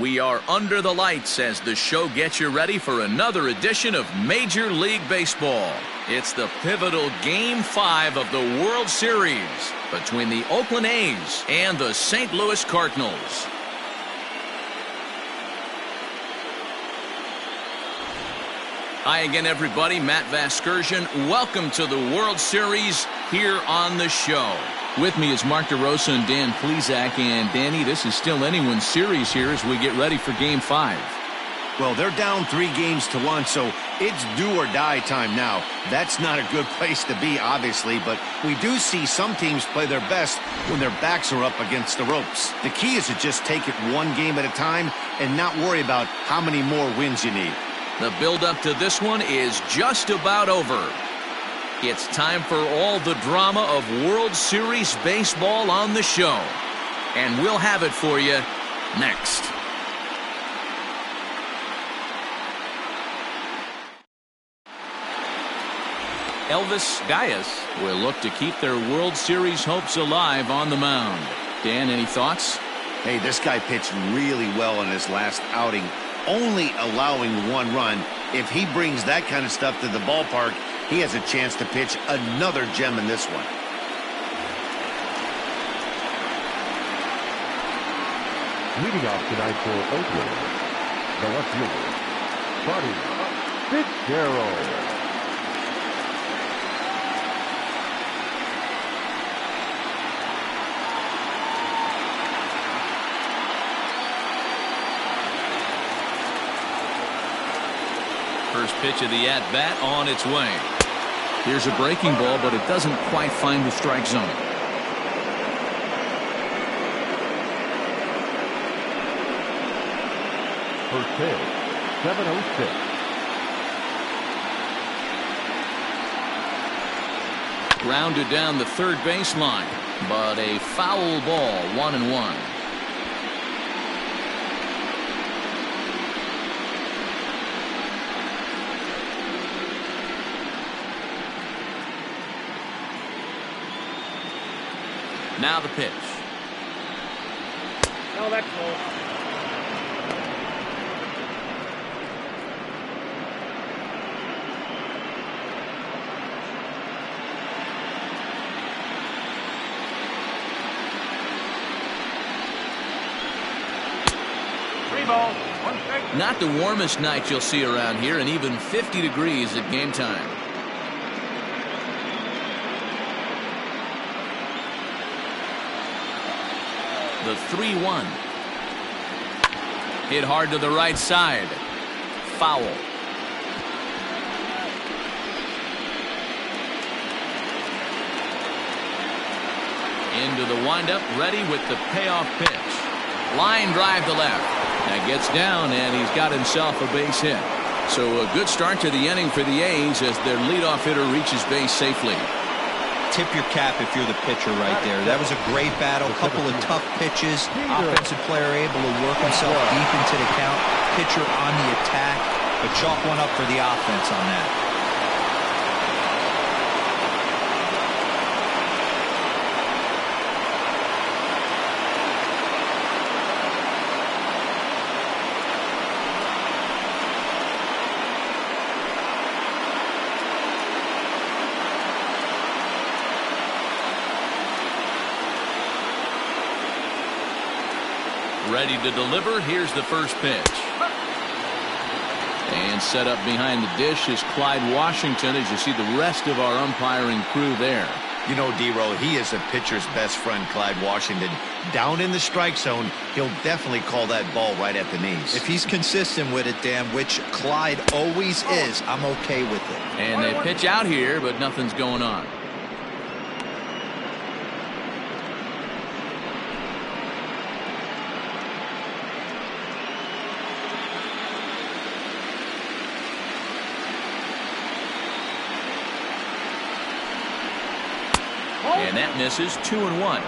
We are under the lights as the show gets you ready for another edition of Major League Baseball. It's the pivotal Game 5 of the World Series between the Oakland A's and the St. Louis Cardinals. Hi again, everybody. Matt Vasgersian. Welcome to the World Series here on the show. With me is Mark DeRosa and Dan Plesac. And Danny, this is still anyone's series here as we get ready for Game 5. Well, they're down 3-1, so it's do or die time now. That's not a good place to be, obviously, but we do see some teams play their best when their backs are up against the ropes. The key is to just take it one game at a time and not worry about how many more wins you need. The build-up to this one is just about over. It's time for all the drama of World Series baseball on the show. And we'll have it for you next. Elvis Diaz will look to keep their World Series hopes alive on the mound. Dan, any thoughts? Hey, this guy pitched really well in his last outing, only allowing one run. If he brings that kind of stuff to the ballpark, he has a chance to pitch another gem in this one. Leading off tonight for Oakland, the left fielder, Fitzgerald. First pitch of the at-bat on its way. Here's a breaking ball, but it doesn't quite find the strike zone. First pitch, 7:06. Grounded down the third baseline, but a foul ball, 1-1. Now the pitch. No, that's cool. Not the warmest night you'll see around here, and even 50 degrees at game time. The 3-1. Hit hard to the right side. Foul. Into the windup, ready with the payoff pitch. Line drive to left. That gets down, and he's got himself a base hit. So a good start to the inning for the A's as their leadoff hitter reaches base safely. Tip your cap if you're the pitcher right there. That was a great battle. Couple of tough pitches. Offensive player able to work himself deep into the count. Pitcher on the attack. But chalk one up for the offense on that. Ready to deliver. Here's the first pitch. And set up behind the dish is Clyde Washington, as you see the rest of our umpiring crew there. You know, D-Roll, he is a pitcher's best friend, Clyde Washington. Down in the strike zone, he'll definitely call that ball right at the knees. If he's consistent with it, Dan, which Clyde always is, I'm okay with it. And they pitch out here, but nothing's going on. And that misses. 2-1.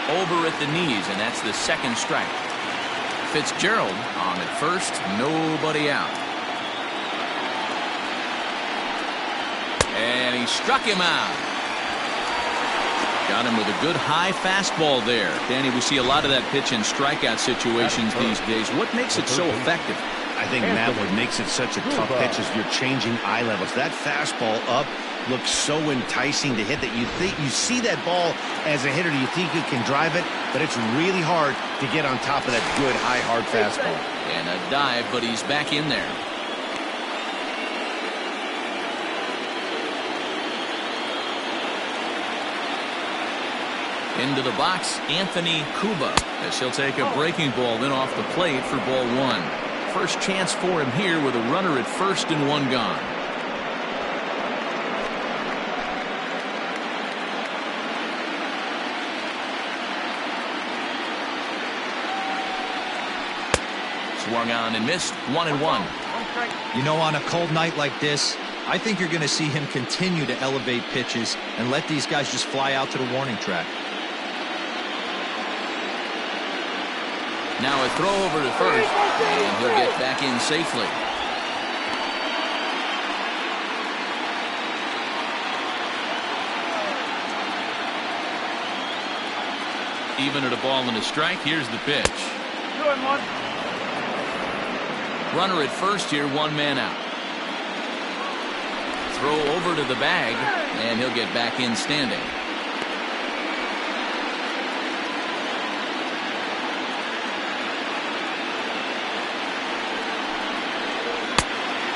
Over at the knees, and that's the second strike. Fitzgerald on at first, nobody out. And he struck him out. Got him with a good high fastball there. Danny, we see a lot of that pitch in strikeout situations these days. What makes it so effective? I think, Matt, what makes it such a tough pitch is you're changing eye levels. That fastball up looks so enticing to hit that you see that ball as a hitter, you think you can drive it, but it's really hard to get on top of that good high hard fastball. And a dive, but he's back in there. Into the box, Anthony Cuba, as he'll take a breaking ball then off the plate for ball one. First chance for him here with a runner at first and one gone. Swung on and missed, 1-1. You know, on a cold night like this, I think you're going to see him continue to elevate pitches and let these guys just fly out to the warning track. Now a throw over to first, and he'll get back in safely. Even at a ball and a strike, here's the pitch. Runner at first here, one man out. Throw over to the bag, and he'll get back in standing.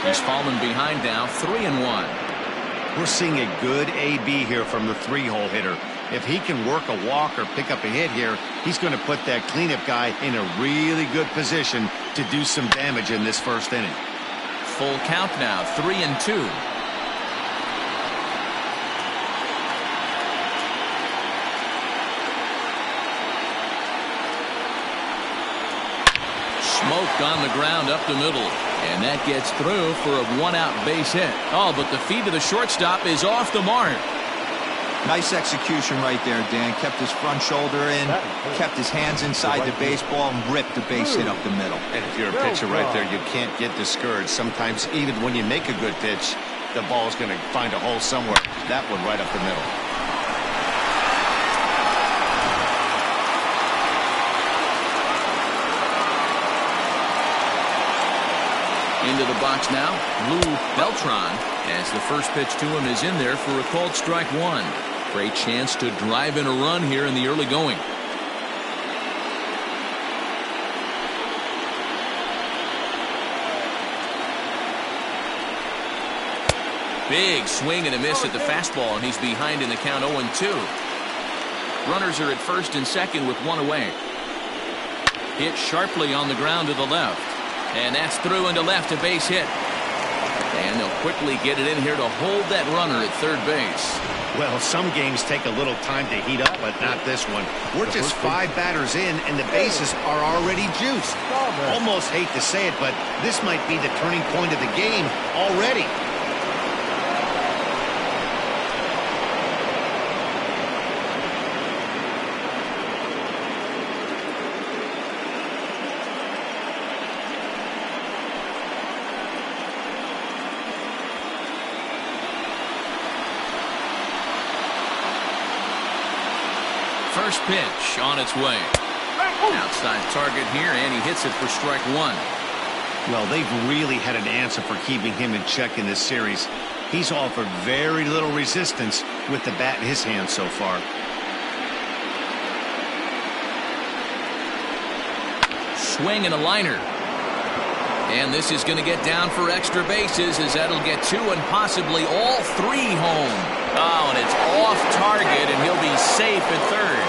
He's fallen behind now, 3-1. We're seeing a good AB here from the three-hole hitter. If he can work a walk or pick up a hit here, he's going to put that cleanup guy in a really good position to do some damage in this first inning. Full count now, 3-2. Smoke on the ground up the middle. And that gets through for a one-out base hit. Oh, but the feet of the shortstop is off the mark. Nice execution right there, Dan. Kept his front shoulder in, kept his hands inside the baseball, and ripped the base hit up the middle. And if you're a pitcher right there, you can't get discouraged. Sometimes even when you make a good pitch, the ball's going to find a hole somewhere. That one right up the middle. Into the box now, Lou Beltran, as the first pitch to him is in there for a called strike one. Great chance to drive in a run here in the early going. Big swing and a miss at the fastball, and he's behind in the count 0-2. Runners are at first and second with one away. Hit sharply on the ground to the left. And that's through into left, a base hit. And they'll quickly get it in here to hold that runner at third base. Well, some games take a little time to heat up, but not this one. We're just 5 batters in, and the bases are already juiced. Almost hate to say it, but this might be the turning point of the game already. First pitch on its way. Outside target here, and he hits it for strike one. Well, they've really had an answer for keeping him in check in this series. He's offered very little resistance with the bat in his hand so far. Swing and a liner. And this is going to get down for extra bases, as that'll get 2 and possibly all 3 home. Oh, and it's off target, and he'll be safe at third.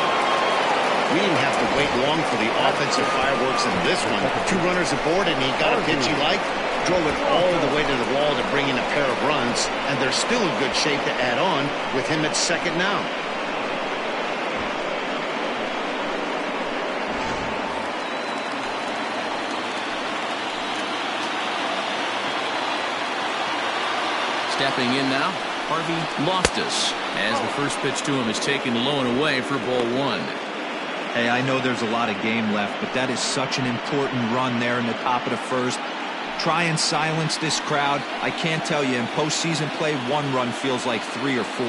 We didn't have to wait long for the offensive fireworks in this one. 2 runners aboard, and he got a pitch he liked, drove it all the way to the wall to bring in a pair of runs, and they're still in good shape to add on with him at second now. Stepping in now, Harvey Loftus, as the first pitch to him is taken low and away for ball one. Hey, I know there's a lot of game left, but that is such an important run there in the top of the first. Try and silence this crowd. I can't tell you, in postseason play, 1 run feels like 3 or 4.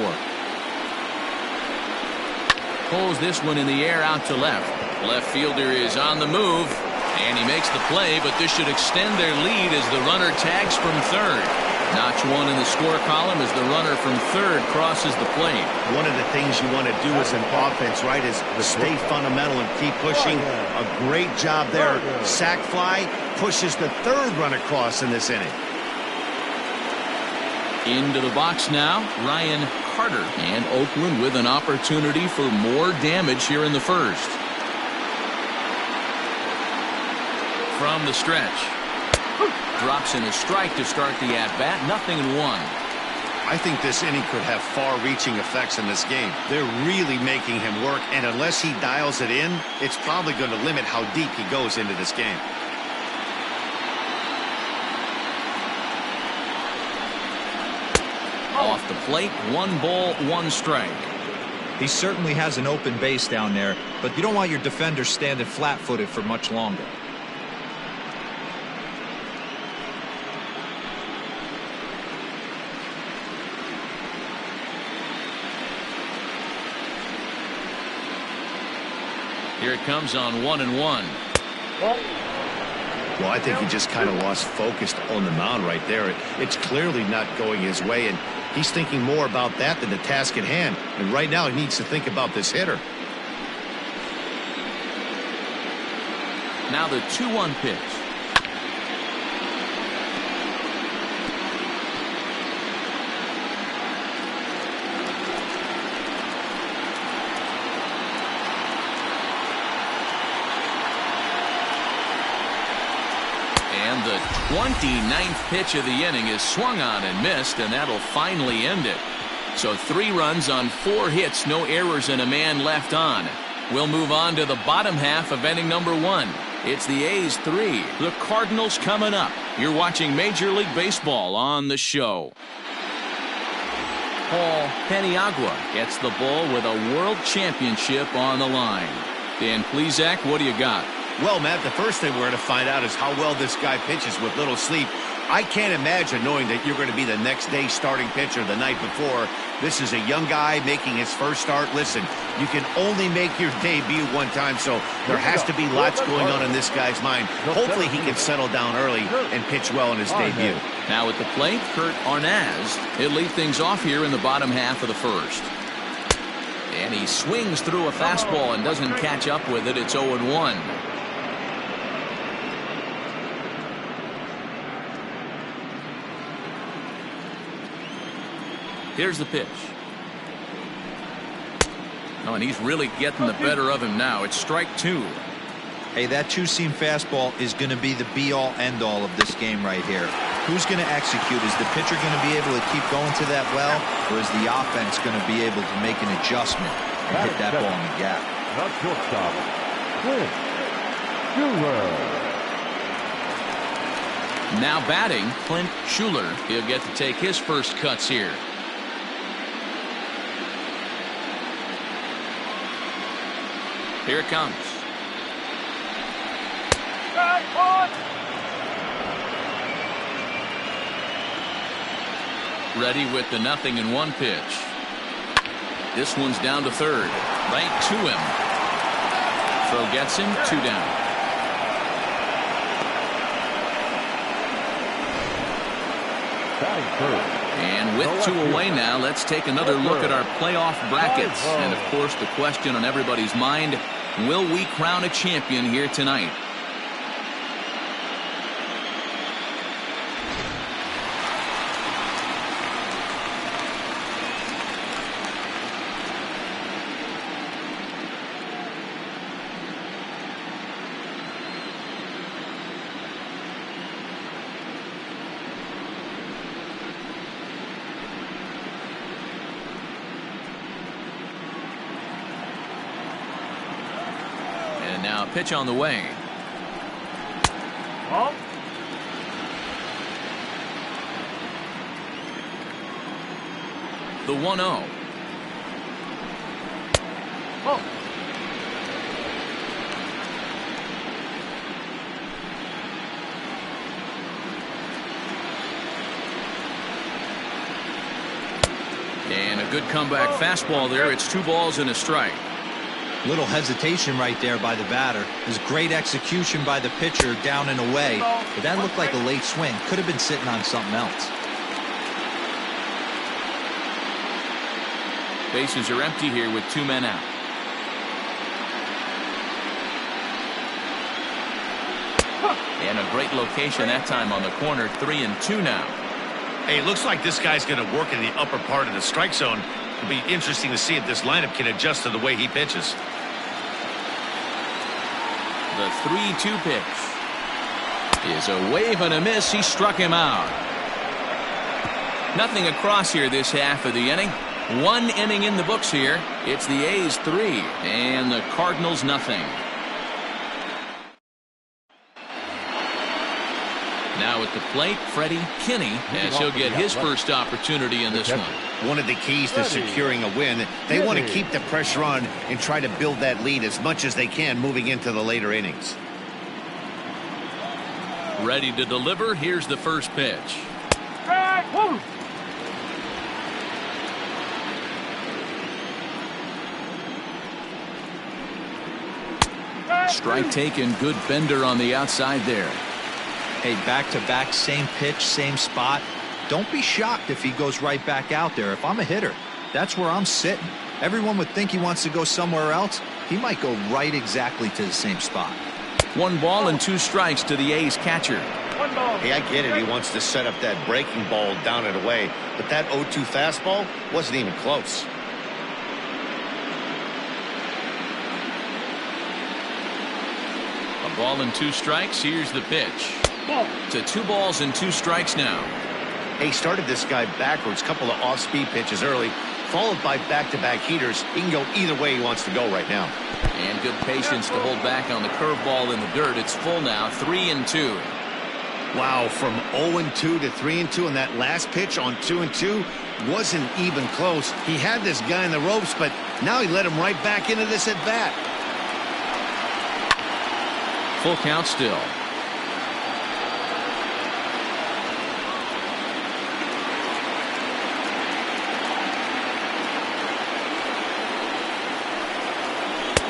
Pulls this one in the air out to left. Left fielder is on the move, and he makes the play, but this should extend their lead as the runner tags from third. Notch one in the score column as the runner from third crosses the plate. One of the things you want to do as an offense, right, is stay fundamental and keep pushing. A great job there. Sac fly pushes the third run across in this inning. Into the box now, Ryan Carter. And Oakland with an opportunity for more damage here in the first. From the stretch. Drops in a strike to start the at-bat. 0-1. I think this inning could have far-reaching effects in this game. They're really making him work, and unless he dials it in, it's probably going to limit how deep he goes into this game. Off the plate, 1 ball, 1 strike. He certainly has an open base down there, but you don't want your defender standing flat-footed for much longer. Here it comes on 1-1. Well, I think he just kind of lost focus on the mound right there. It's clearly not going his way, and he's thinking more about that than the task at hand. And right now he needs to think about this hitter. Now the 2-1 pitch. And the 29th pitch of the inning is swung on and missed, and that'll finally end it. So 3 runs on 4 hits, no errors, and a man left on. We'll move on to the bottom half of inning number 1. It's the A's 3, the Cardinals coming up. You're watching Major League Baseball on the show. Paul Paniagua gets the ball with a world championship on the line. Dan Plesac, what do you got? Well, Matt, the first thing we're going to find out is how well this guy pitches with little sleep. I can't imagine knowing that you're going to be the next day starting pitcher the night before. This is a young guy making his first start. Listen, you can only make your debut one time, so there has to be lots going on in this guy's mind. Hopefully he can settle down early and pitch well in his debut. Now at the plate, Kurt Arnaz. He'll lead things off here in the bottom half of the first. And he swings through a fastball and doesn't catch up with it. It's 0-1. Here's the pitch. Oh, and he's really getting the better of him now. It's strike 2. Hey, that 2-seam fastball is going to be the be-all, end-all of this game right here. Who's going to execute? Is the pitcher going to be able to keep going to that well, or is the offense going to be able to make an adjustment and hit that ball in the gap? Not shortstop. Now batting, Clint Schuler. He'll get to take his first cuts here. Here it comes. Ready with the 0-1 pitch. This one's down to third. Right to him. Throw gets him, 2 down. And with 2 away now, let's take another look at our playoff brackets. And of course, the question on everybody's mind, will we crown a champion here tonight? Now pitch on the way. The 1-0. And a good comeback fastball there. It's 2 balls and a strike. Little hesitation right there by the batter. There's great execution by the pitcher down and away, but that looked like a late swing. Could have been sitting on something else. Bases are empty here with 2 men out. And a great location that time on the corner. 3-2 now. Hey, it looks like this guy's going to work in the upper part of the strike zone. It'll be interesting to see if this lineup can adjust to the way he pitches. The 3-2 pitch is a wave and a miss. He struck him out. Nothing across here this half of the inning. 1 inning in the books here. It's the A's 3 and the Cardinals nothing. Now at the plate, Freddie Kinney, as he'll get his first opportunity in this one. One of the keys to securing a win, they want to keep the pressure on and try to build that lead as much as they can moving into the later innings. Ready to deliver. Here's the first pitch. Strike taken. Good bender on the outside there. Hey, back-to-back, same pitch, same spot. Don't be shocked if he goes right back out there. If I'm a hitter, that's where I'm sitting. Everyone would think he wants to go somewhere else. He might go right exactly to the same spot. 1 ball and 2 strikes to the A's catcher. Hey, I get it. He wants to set up that breaking ball down and away, but that 0-2 fastball wasn't even close. A ball and 2 strikes. Here's the pitch. To 2 balls and 2 strikes now. He started this guy backwards, couple of off-speed pitches early, followed by back-to-back heaters. He can go either way he wants to go right now. And good patience to hold back on the curveball in the dirt. It's full now. 3-2. Wow, from 0-2 to 3-2, and that last pitch on 2-2 wasn't even close. He had this guy in the ropes, but now he let him right back into this at bat. Full count still.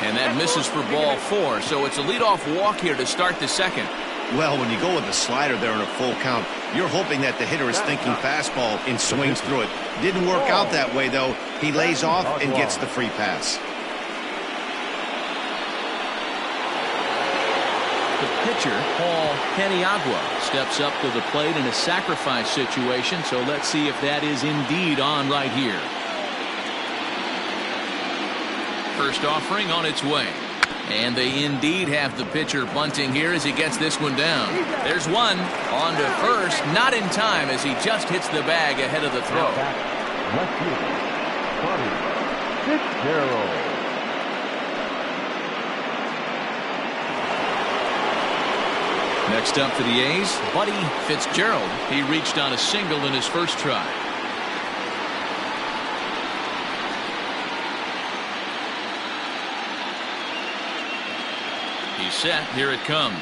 And that misses for ball 4, so it's a leadoff walk here to start the second. Well, when you go with the slider there in a full count, you're hoping that the hitter is thinking fastball and swings through it. Didn't work out that way, though. He lays off and gets the free pass. The pitcher, Paul Paniagua, steps up to the plate in a sacrifice situation, so let's see if that is indeed on right here. First offering on its way. And they indeed have the pitcher bunting here as he gets this one down. There's one on to first, not in time as he just hits the bag ahead of the throw. Left fielder, Fitzgerald. Next up for the A's, Buddy Fitzgerald. He reached on a single in his first try. He's set. Here it comes.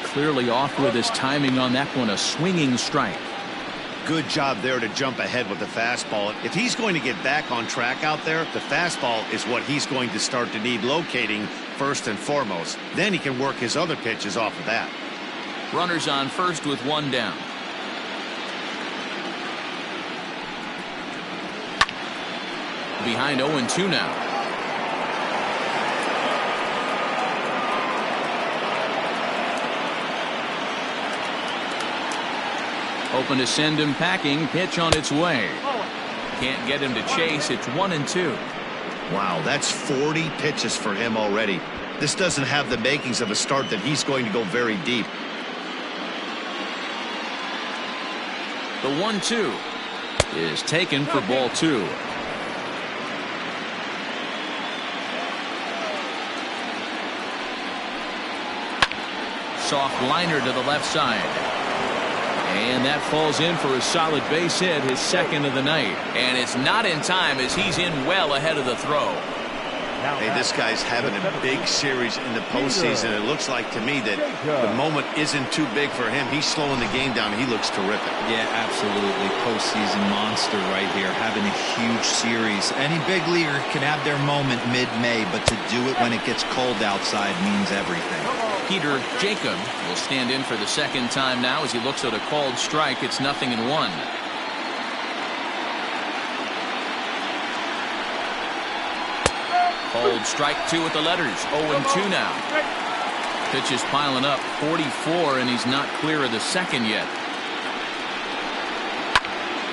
Clearly off with his timing on that one. A swinging strike. Good job there to jump ahead with the fastball. If he's going to get back on track out there, the fastball is what he's going to start to need locating first and foremost. Then he can work his other pitches off of that. Runners on first with 1 down. Behind 0-2 now. Open to send him packing. Pitch on its way. Can't get him to chase. It's 1-2. Wow, that's 40 pitches for him already. This doesn't have the makings of a start that he's going to go very deep. The 1-2 is taken for ball 2. Soft liner to the left side. And that falls in for a solid base hit, his second of the night. And it's not in time as he's in well ahead of the throw. Hey, this guy's having a big series in the postseason. It looks like to me that the moment isn't too big for him. He's slowing the game down. He looks terrific. Yeah, absolutely. Postseason monster right here, having a huge series. Any big leaguer can have their moment mid-May, but to do it when it gets cold outside means everything. Peter Jacob will stand in for the second time now as he looks at a called strike. It's 0-1. Called strike 2 with the letters. 0-2 now. Pitch is piling up. 44, and he's not clear of the second yet.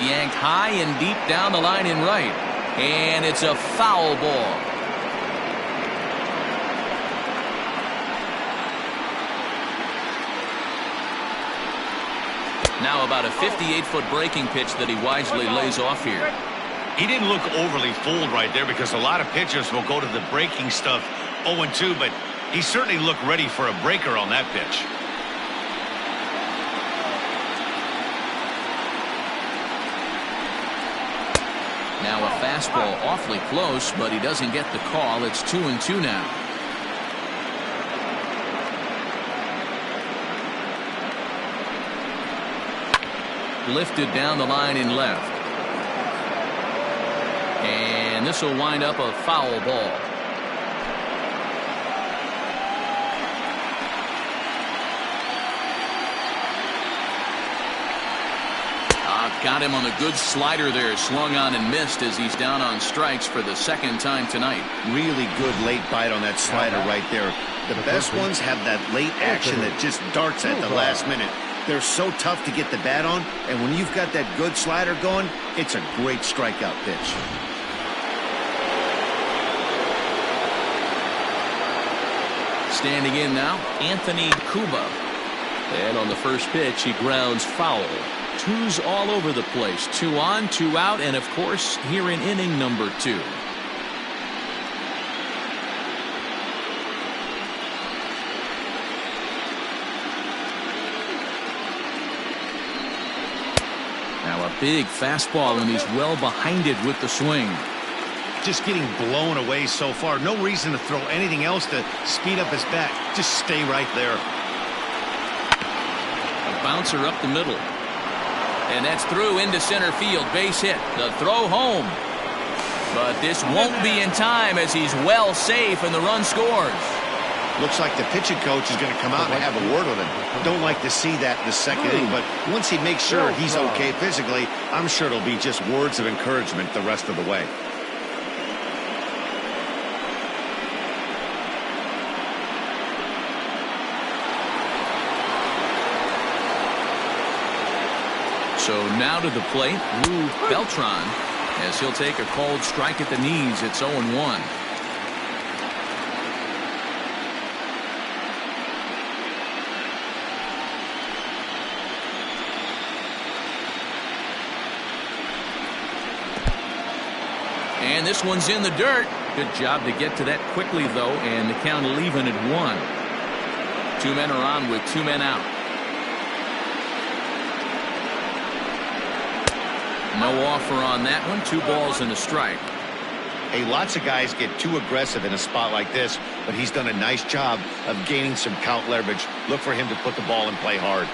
Yanked high and deep down the line in right. And it's a foul ball. Now about a 58-foot breaking pitch that he wisely lays off here. He didn't look overly fooled right there because a lot of pitchers will go to the breaking stuff 0-2, but he certainly looked ready for a breaker on that pitch. Now a fastball awfully close, but he doesn't get the call. It's 2-2 now. Lifted down the line in left. And this will wind up a foul ball. Got him on a good slider there, swung on and missed as he's down on strikes for the second time tonight. Really good late bite on that slider right there. The best ones have that late action that just darts at the last minute. They're so tough to get the bat on, and when you've got that good slider going, it's a great strikeout pitch. Standing in now, Anthony Cuba. And on the first pitch, he grounds foul. Twos all over the place. 2 on, 2 out, and of course, here in inning number 2. Now a big fastball, and he's well behind it with the swing. Just getting blown away so far. No reason to throw anything else to speed up his bat. Just stay right there. A bouncer up the middle. And that's through into center field. Base hit. The throw home. But this won't be in time as he's well safe and the run scores. Looks like the pitching coach is going to come out and have a word with him. Don't like to see that in the second inning, but once he makes sure he's okay physically, I'm sure it'll be just words of encouragement the rest of the way. So now to the plate, Beltran, as he'll take a called strike at the knees. It's 0-1. And this one's in the dirt. Good job to get to that quickly, though, and the count even at 1. 2 men are on with 2 men out. No offer on that one. 2 balls and a strike. Hey, lots of guys get too aggressive in a spot like this, but he's done a nice job of gaining some count leverage. Look for him to put the ball and play hard.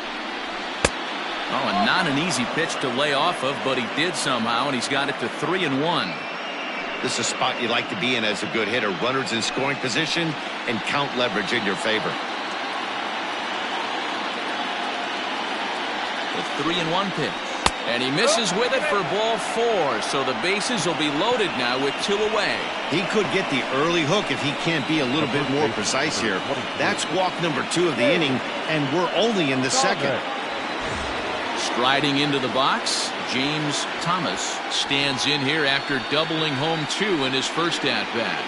Oh, and not an easy pitch to lay off of, but he did somehow, and he's got it to 3-1. This is a spot you like to be in as a good hitter. Runners in scoring position and count leverage in your favor. The 3-1 pitch. And he misses with it for ball 4. So the bases will be loaded now with 2 away. He could get the early hook if he can't be a little bit more precise here. That's walk number 2 of the inning, and we're only in the second. Striding into the box, James Thomas stands in here after doubling home 2 in his first at-bat.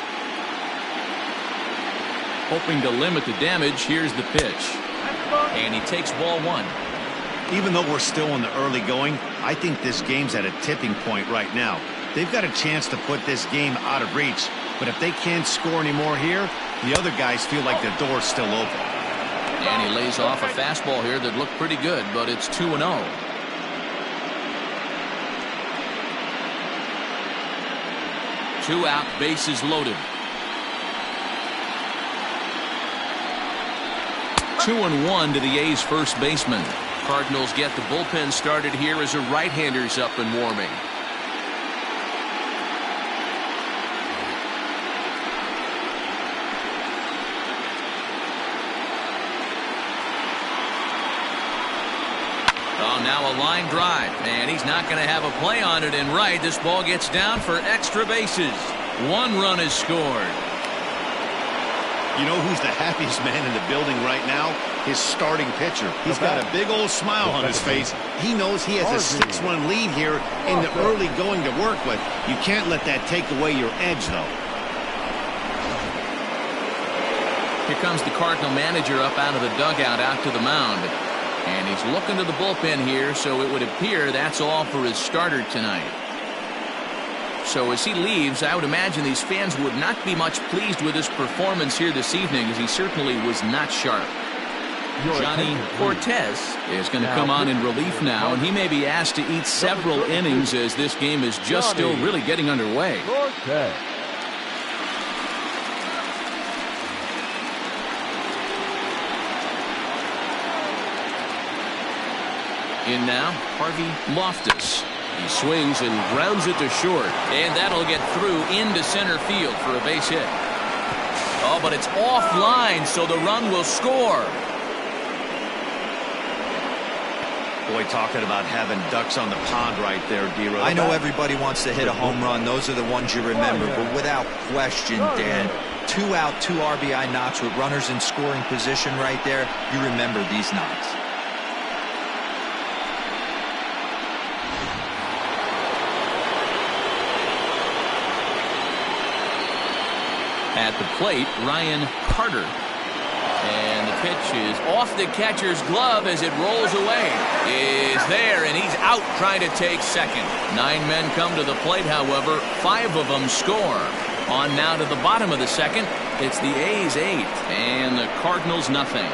Hoping to limit the damage, here's the pitch. And he takes ball 1. Even though we're still in the early going, I think this game's at a tipping point right now. They've got a chance to put this game out of reach, but if they can't score anymore here, the other guys feel like their door's still open. And he lays off a fastball here that looked pretty good, but it's 2-0. Two out, bases loaded. 2-1 to the A's first baseman. Cardinals get the bullpen started here as a right-hander's up and warming. Oh, now a line drive, and he's not going to have a play on it in right. This ball gets down for extra bases. 1 run is scored. You know who's the happiest man in the building right now? His starting pitcher. He's got a big old smile on his face. He knows he has a 6-run lead here in the early going to work with. You can't let that take away your edge, though. Here comes the Cardinal manager up out of the dugout out to the mound. And he's looking to the bullpen here, so it would appear that's all for his starter tonight. So as he leaves, I would imagine these fans would not be much pleased with his performance here this evening, as he certainly was not sharp. Johnny Cortez is going to come on in relief now, and he may be asked to eat several innings as this game is just still really getting underway. In now, Harvey Loftus. He swings and grounds it to short, and that'll get through into center field for a base hit. Oh, but it's offline, so the run will score. Boy, talking about having ducks on the pond right there, D-Rod. I know everybody wants to hit a home run. Those are the ones you remember, but without question, Dan, 2 out, 2 RBI knocks with runners in scoring position right there. You remember these knocks. At the plate, Ryan Carter. And the pitch is off the catcher's glove as it rolls away. Is there, and he's out trying to take second. 9 men come to the plate, however. 5 of them score. On now to the bottom of the second. It's the A's 8 and the Cardinals nothing.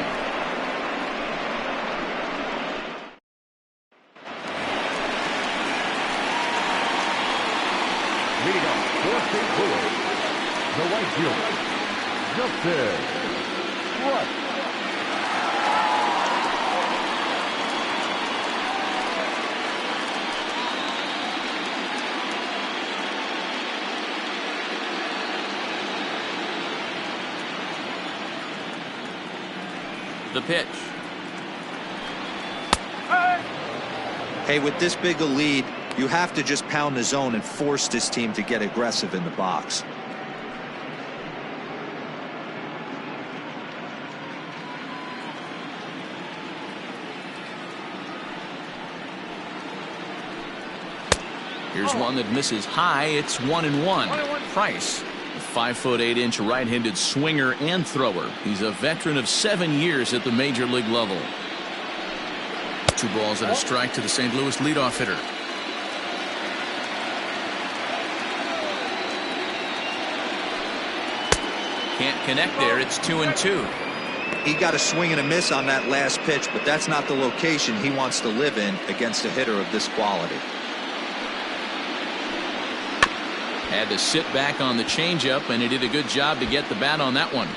Leading off, fourth base field, the right fielder, Justin Rush. The pitch. Hey, with this big a lead, you have to just pound the zone and force this team to get aggressive in the box. Here's one that misses high. It's 1-1. Price, a 5'8" right-handed swinger and thrower. He's a veteran of 7 years at the major league level. 2 balls and a strike to the St. Louis leadoff hitter. Can't connect there. It's 2-2. He got a swing and a miss on that last pitch, but that's not the location he wants to live in against a hitter of this quality. Had to sit back on the changeup, and he did a good job to get the bat on that one.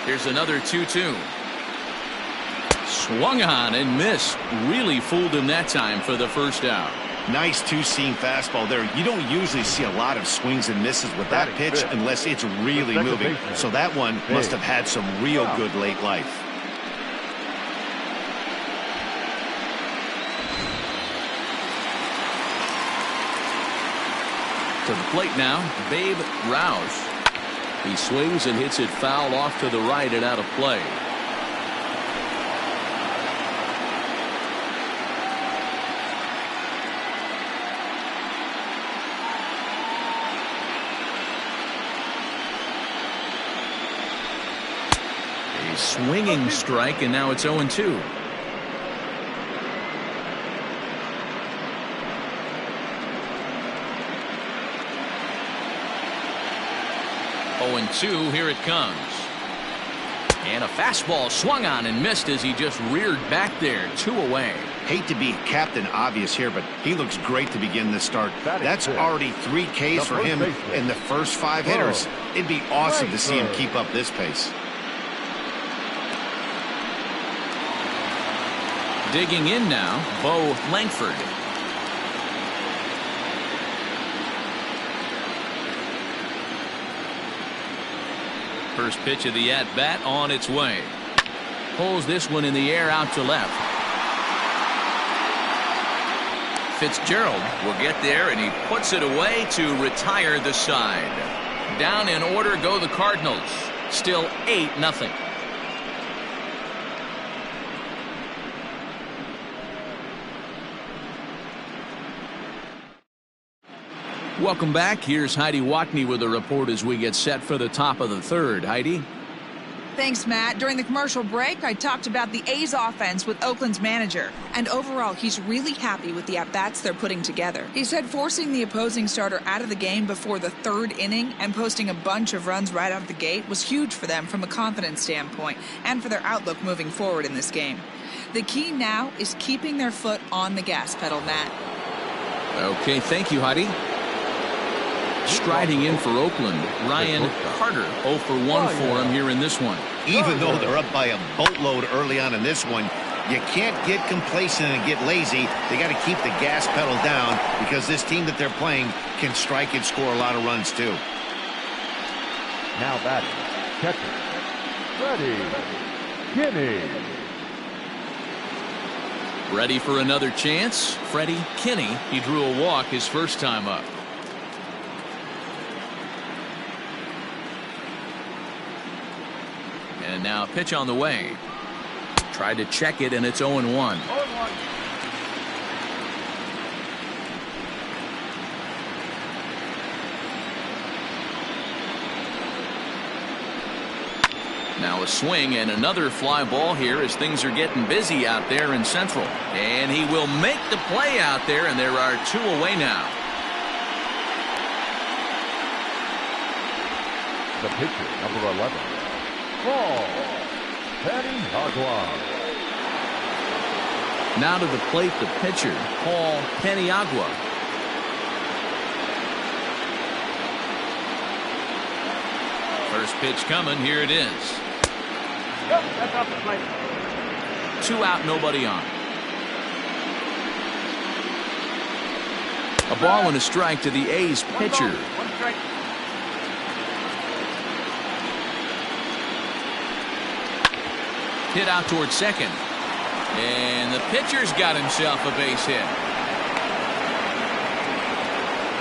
Here's another 2-2. Swung on and missed. Really fooled him that time for the first out. Nice 2-seam fastball there. You don't usually see a lot of swings and misses with that pitch unless it's really moving. So that one must have had some real good late life. To the plate now, Babe Rouse. He swings and hits it foul off to the right and out of play. A swinging strike, and now it's 0-2. Here it comes. And a fastball swung on and missed as he just reared back there. 2 away. Hate to be Captain Obvious here, but he looks great to begin this start. That's already 3 Ks for him in the first 5 hitters. It'd be awesome to see him keep up this pace. Digging in now, Langford. First pitch of the at-bat on its way. Pulls this one in the air out to left. Fitzgerald will get there, and he puts it away to retire the side. Down in order go the Cardinals. Still 8-0. Welcome back. Here's Heidi Watney with a report as we get set for the top of the third. Heidi? Thanks, Matt. During the commercial break, I talked about the A's offense with Oakland's manager. And overall, he's really happy with the at-bats they're putting together. He said forcing the opposing starter out of the game before the 3rd inning and posting a bunch of runs right out of the gate was huge for them from a confidence standpoint and for their outlook moving forward in this game. The key now is keeping their foot on the gas pedal, Matt. Okay, thank you, Heidi. Striding in for Oakland, Ryan Carter. 0 for 1 for him here in this one. Even though they're up by a boatload early on in this one, you can't get complacent and get lazy. They got to keep the gas pedal down because this team that they're playing can strike and score a lot of runs too. Now batting, catcher, Freddie Kinney. Ready for another chance? Freddie Kinney. He drew a walk his first time up. And now a pitch on the way. Tried to check it, and it's 0-1. Now a swing and another fly ball here as things are getting busy out there in Central. And he will make the play out there, and there are 2 away now. The pitcher, number 11. Now to the plate, the pitcher, Paul Paniagua. First pitch coming. Here it is. That's off the plate. 2 out, nobody on. A ball and a strike to the A's pitcher. 1 strike. Hit out towards second. And the pitcher's got himself a base hit.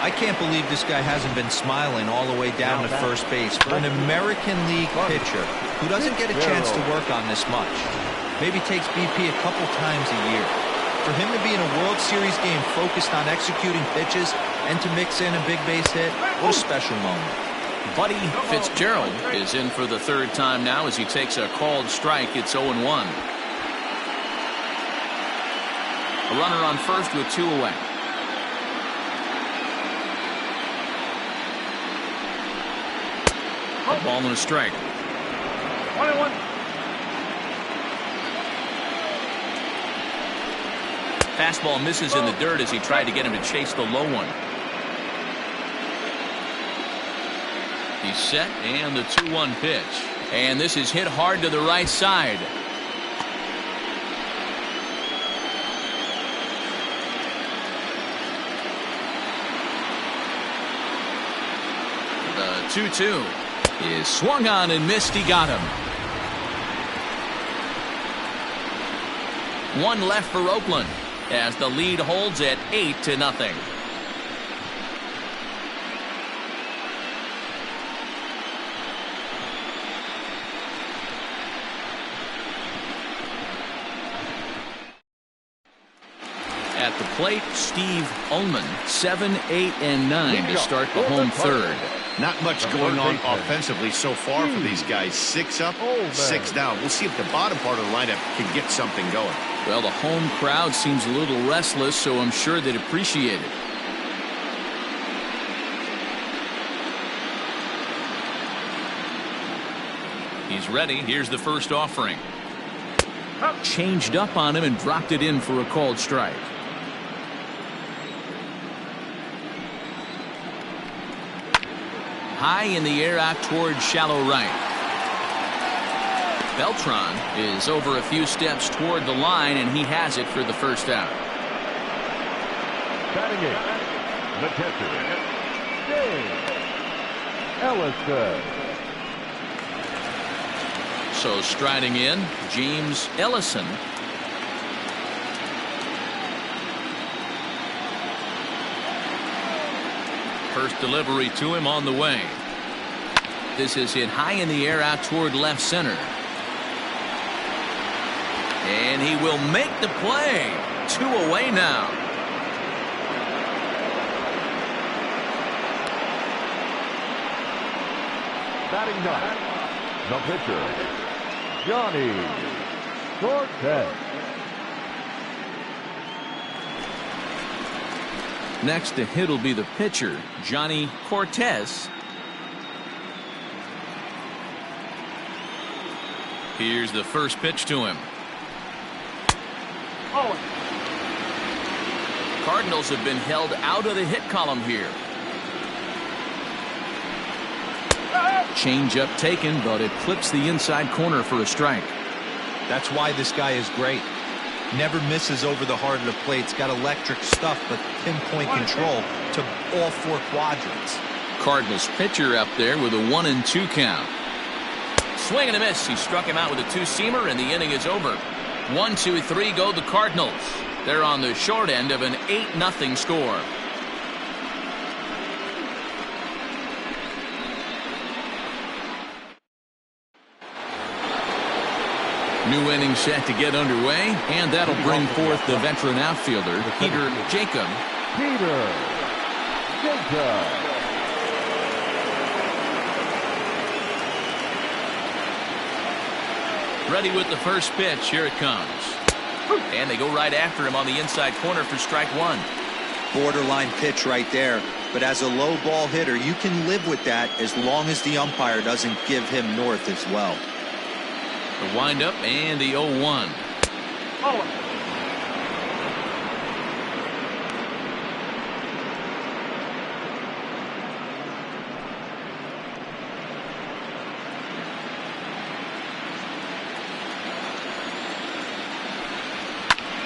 I can't believe this guy hasn't been smiling all the way down to first base for an American League pitcher who doesn't get a chance to work on this much. Maybe takes BP a couple times a year. For him to be in a World Series game focused on executing pitches and to mix in a big base hit, what a special moment. Buddy Fitzgerald is in for the 3rd time now as he takes a called strike. It's 0-1. A runner on first with 2 away. A ball and a strike. 1-1. Fastball misses in the dirt as he tried to get him to chase the low one. He's set, and the 2-1 pitch. And this is hit hard to the right side. The 2-2 is swung on and missed. He got him. 1 left for Oakland as the lead holds at 8-0. At the plate, Steve Ullman, 7, 8, and 9 to start the home third. Not much going on offensively so far for these guys. 6 up, 6 down. We'll see if the bottom part of the lineup can get something going. Well, the home crowd seems a little restless, so I'm sure they'd appreciate it. He's ready. Here's the first offering. Changed up on him and dropped it in for a called strike. High in the air out toward shallow right. Beltran is over a few steps toward the line, and he has it for the first out. Batting eighth, the catcher, Ellison. So striding in, James Ellison. First delivery to him on the way. This is hit high in the air out toward left center. And he will make the play. 2 away now. Batting ninth, the pitcher, Johnny Cortez. Next to hit will be the pitcher, Johnny Cortez. Here's the first pitch to him. Oh. Cardinals have been held out of the hit column here. Change up taken, but it clips the inside corner for a strike. That's why this guy is great. Never misses over the heart of the plate. It's got electric stuff, but pinpoint control to all 4 quadrants. Cardinals pitcher up there with a 1-2 count. Swing and a miss. He struck him out with a 2-seamer, and the inning is over. 1-2-3 go the Cardinals. They're on the short end of an 8-0 score. New inning set to get underway, and that'll bring forth the veteran outfielder, Peter Jacob. Peter Jacob. Ready with the first pitch. Here it comes. And they go right after him on the inside corner for strike 1. Borderline pitch right there. But as a low ball hitter, you can live with that as long as the umpire doesn't give him north as well. The windup and the 0-1. Oh.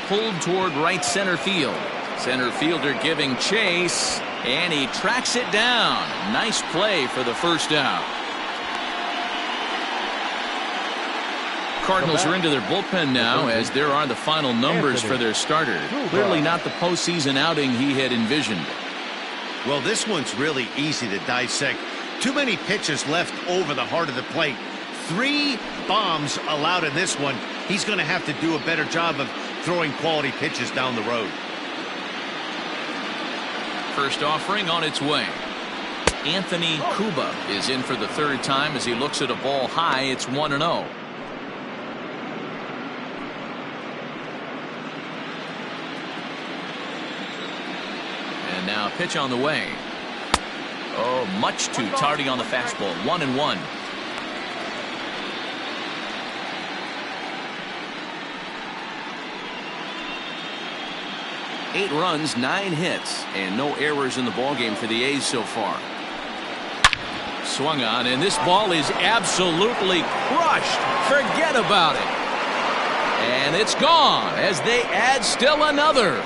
Pulled toward right center field. Center fielder giving chase, and he tracks it down. Nice play for the first out. Cardinals are into their bullpen now, as there are the final numbers for their starter. Clearly not the postseason outing he had envisioned. Well, this one's really easy to dissect. Too many pitches left over the heart of the plate. 3 bombs allowed in this one. He's going to have to do a better job of throwing quality pitches down the road. First offering on its way. Anthony Cuba is in for the 3rd time as he looks at a ball high. It's 1-0. And now pitch on the way. Oh, much too tardy on the fastball. 1-1. Eight runs, 9 hits, and no errors in the ballgame for the A's so far. Swung on, and this ball is absolutely crushed. Forget about it. And it's gone as they add still another.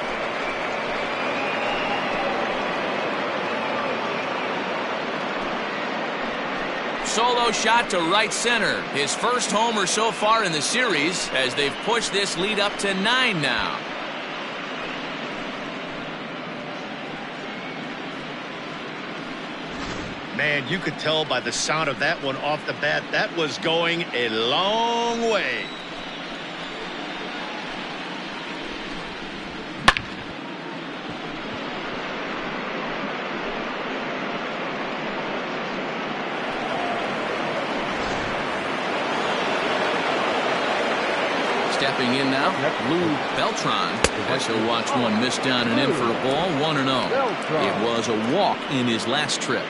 Solo shot to right center. His first homer so far in the series as they've pushed this lead up to 9 now. Man, you could tell by the sound of that one off the bat, that was going a long way. Stepping in now, Lou Beltran, as he'll watch one miss down and in for a ball. 1-0. It was a walk in his last trip.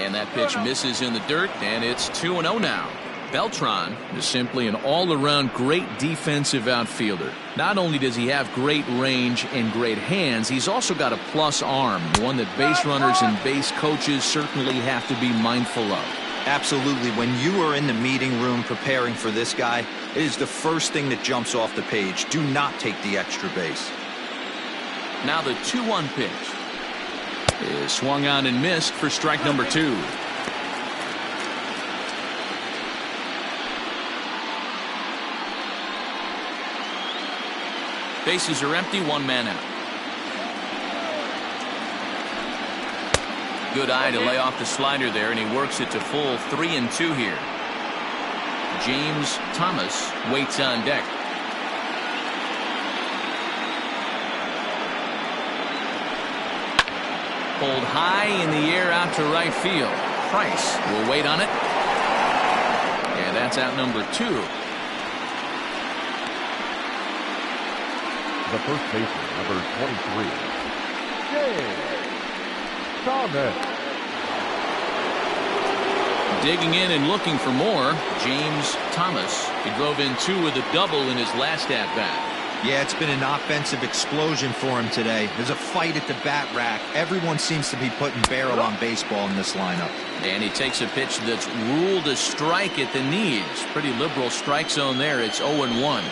And that pitch misses in the dirt, and it's 2-0 now. Beltran is simply an all-around great defensive outfielder. Not only does he have great range and great hands, he's also got a plus arm, one that base runners and base coaches certainly have to be mindful of. Absolutely. When you are in the meeting room preparing for this guy, it is the first thing that jumps off the page. Do not take the extra base. Now the 2-1 pitch is swung on and missed for strike number 2. Bases are empty, 1 man out. Good eye to lay off the slider there, and he works it to full 3-2 here. James Thomas waits on deck. Pulled high in the air out to right field. Price will wait on it. And that's out number 2. The first baseman, number 23, James Thomas. Digging in and looking for more, James Thomas. He drove in 2 with a double in his last at-bat. Yeah, it's been an offensive explosion for him today. There's a fight at the bat rack. Everyone seems to be putting barrel on baseball in this lineup. And he takes a pitch that's ruled a strike at the knees. Pretty liberal strike zone there. It's 0-1.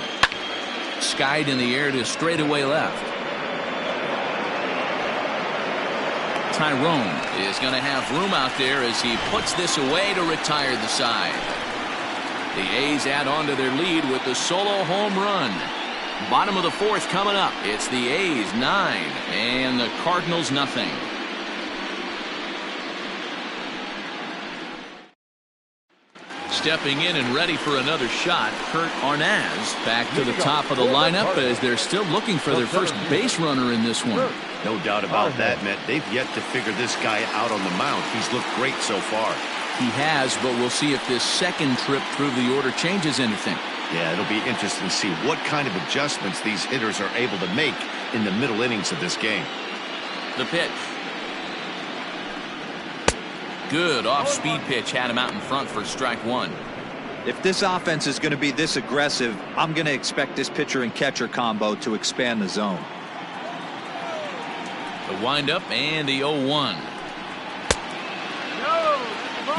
Skied in the air to straightaway left. Tyrone is going to have room out there as he puts this away to retire the side. The A's add on to their lead with the solo home run. Bottom of the 4th coming up. It's the A's 9 and the Cardinals nothing. Stepping in and ready for another shot, Kurt Arnaz back to the top of the lineup as they're still looking for their first base runner in this one. No doubt about that, Matt. They've yet to figure this guy out on the mound. He's looked great so far. He has, but we'll see if this second trip through the order changes anything. Yeah, it'll be interesting to see what kind of adjustments these hitters are able to make in the middle innings of this game. The pitch. Good off-speed pitch had him out in front for strike 1. If this offense is going to be this aggressive, I'm going to expect this pitcher and catcher combo to expand the zone. The windup and the 0-1.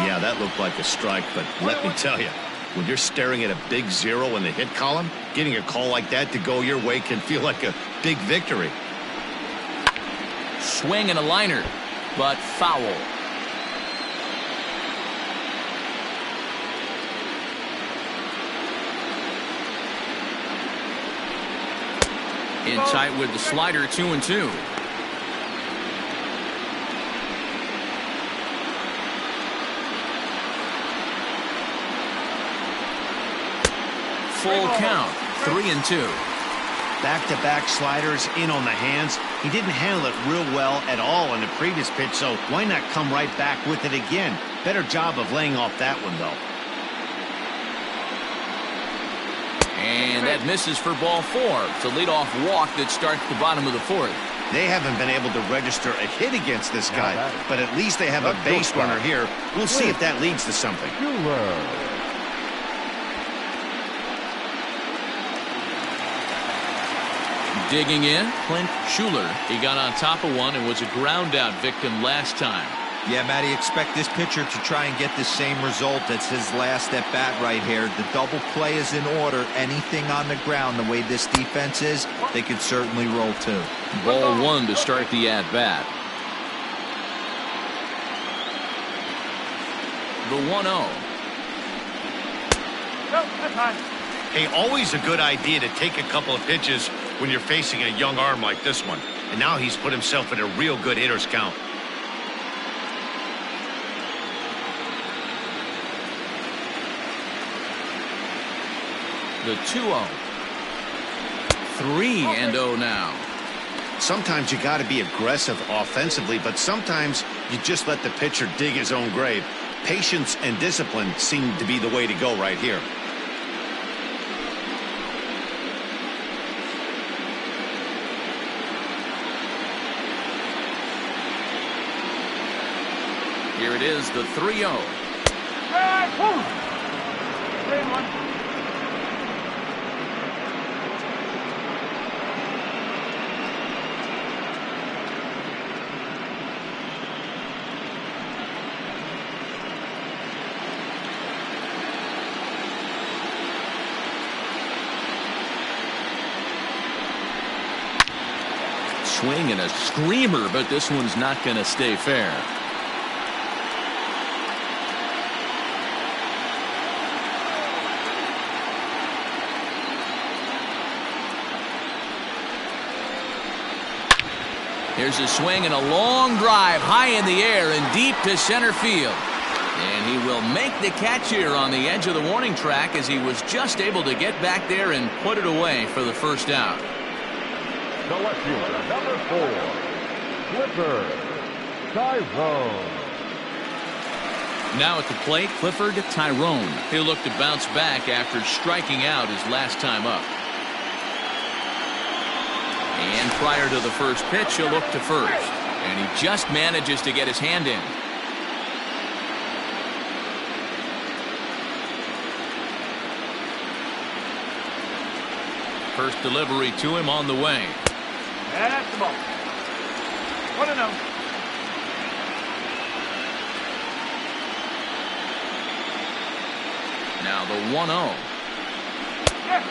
Yeah, that looked like a strike, but let me tell you, when you're staring at a big 0 in the hit column, getting a call like that to go your way can feel like a big victory. Swing and a liner, but foul. In tight with the slider, 2-2. Full count, 3-2. Back-to-back sliders in on the hands. He didn't handle it real well at all in the previous pitch, so why not come right back with it again? Better job of laying off that one, though. And that misses for ball 4. It's a leadoff walk that starts the bottom of the 4th. They haven't been able to register a hit against this guy, but at least they have a base runner here. We'll see if that leads to something. Digging in, Clint Schuler. He got on top of one and was a ground out victim last time. Yeah, Matty, expect this pitcher to try and get the same result as his last at bat right here. The double play is in order. Anything on the ground, the way this defense is, they could certainly roll 2. Ball 1 to start the at bat. The 1-0. Hey, always a good idea to take a couple of pitches when you're facing a young arm like this one. And now he's put himself in a real good hitter's count. The 2-0. 3-0 now. Sometimes you got to be aggressive offensively, but sometimes you just let the pitcher dig his own grave. Patience and discipline seem to be the way to go right here. Here it is, the 3-0. Hey, boom! 3-1. Swing and a screamer, but this one's not going to stay fair. Here's a swing and a long drive high in the air and deep to center field. And he will make the catch here on the edge of the warning track as he was just able to get back there and put it away for the first out. The left fielder, number 4, Clifford Tyrone. Now at the plate, Clifford Tyrone. He'll look to bounce back after striking out his last time up. And prior to the first pitch, he'll look to first. And he just manages to get his hand in. First delivery to him on the way. That's the ball. 1-0. Now the 1-0. Yeah.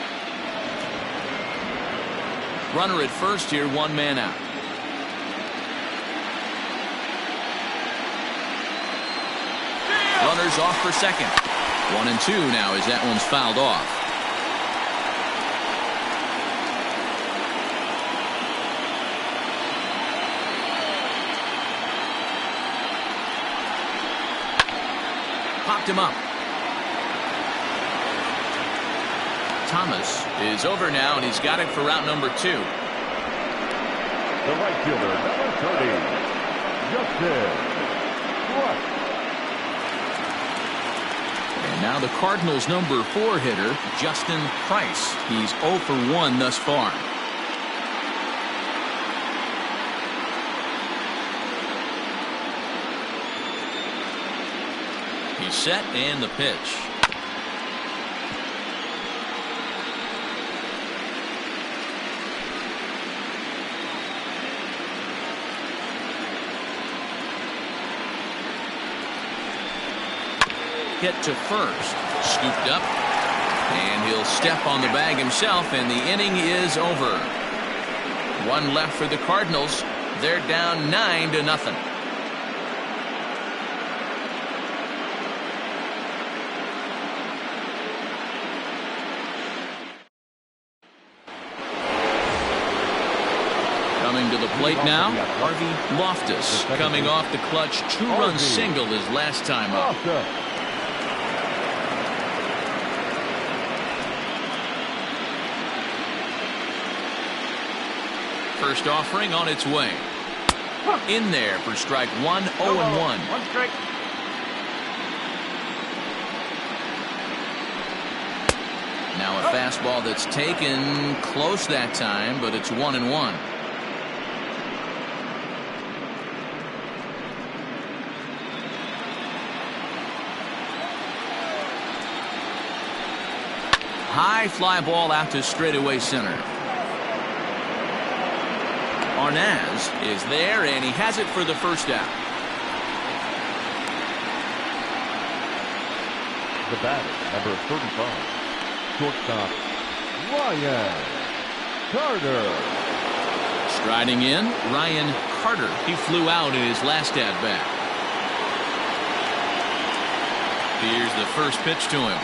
Runner at first here, one man out. Runners off for second. 1-2 now as that one's fouled off. Popped him up. Thomas is over now, and he's got it for route number 2. The right fielder, number 30, Justin Price. And now the Cardinals' number 4 hitter, Justin Price. He's 0 for 1 thus far. He's set and the pitch. Hit to first, scooped up, and he'll step on the bag himself, and the inning is over. One left for the Cardinals. They're down 9-0. Coming to the plate now, Harvey Loftus, coming off the clutch 2-run single his last time up. First offering on its way. In there for strike 1, 0-1. One strike. Now a fastball that's taken close that time, but it's 1-1. High fly ball out to straightaway center. Arnaz is there, and he has it for the first out. The batter, number 35, shortstop, Ryan Carter. Striding in, Ryan Carter. He flew out in his last at-bat. Here's the first pitch to him.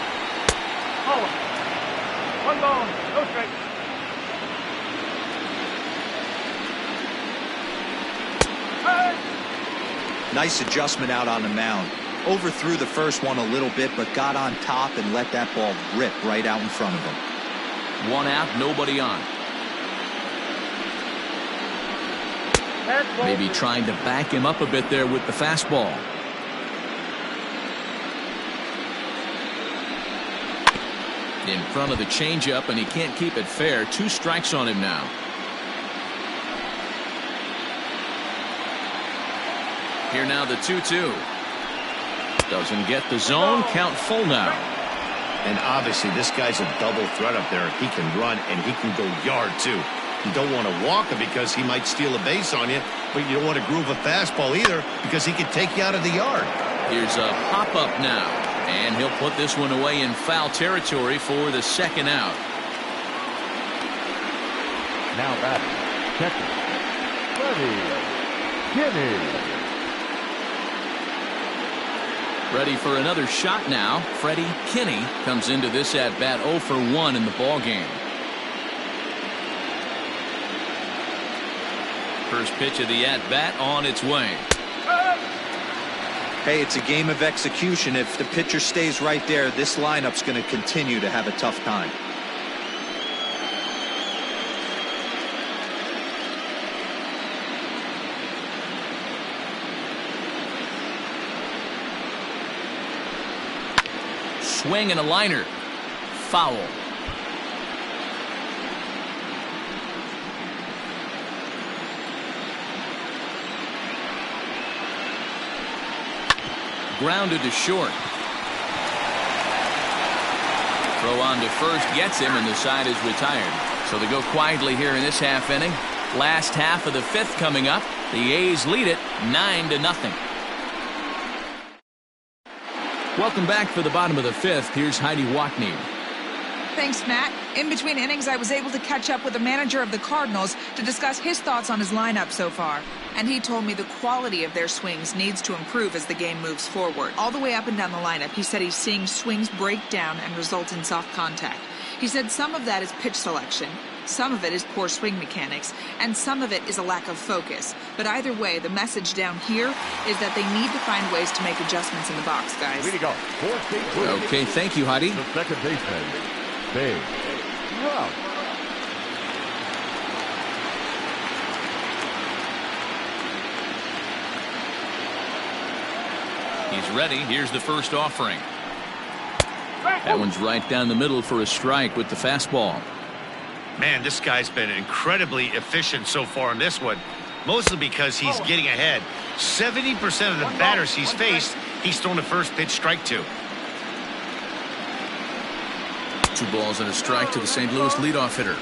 Oh. 1 ball, no strike. Nice adjustment out on the mound. Overthrew the first one a little bit, but got on top and let that ball rip right out in front of him. One out, nobody on. Maybe trying to back him up a bit there with the fastball. In front of the changeup, and he can't keep it fair. 2 strikes on him now. Here now the 2-2. Doesn't get the zone. Count full now. And obviously this guy's a double threat up there. He can run and he can go yard too. You don't want to walk him because he might steal a base on you, but you don't want to groove a fastball either because he can take you out of the yard. Here's a pop-up now, and he'll put this one away in foul territory for the second out. Now batting, catcher, Freddie Kinney. Ready for another shot now. Freddie Kinney comes into this at-bat 0 for 1 in the ballgame. First pitch of the at-bat on its way. Hey, it's a game of execution. If the pitcher stays right there, this lineup's going to continue to have a tough time. Swing and a liner. Foul. Grounded to short. Throw on to first gets him, and the side is retired. So they go quietly here in this half inning. Last half of the fifth coming up. The A's lead it 9-0. Welcome back for the bottom of the fifth. Here's Heidi Watney. Thanks, Matt. In between innings, I was able to catch up with the manager of the Cardinals to discuss his thoughts on his lineup so far. And he told me the quality of their swings needs to improve as the game moves forward. All the way up and down the lineup, he said he's seeing swings break down and result in soft contact. He said some of that is pitch selection, some of it is poor swing mechanics, and some of it is a lack of focus. But either way, the message down here is that they need to find ways to make adjustments in the box, guys. Way to go. Okay, thank you, Heidi. The second baseman, Dave Rough. He's ready. Here's the first offering. That one's right down the middle for a strike with the fastball. Man, this guy's been incredibly efficient so far in this one, mostly because he's getting ahead. 70% of the batters he's faced, he's thrown the first pitch strike to. 2 balls and a strike to the St. Louis leadoff hitter.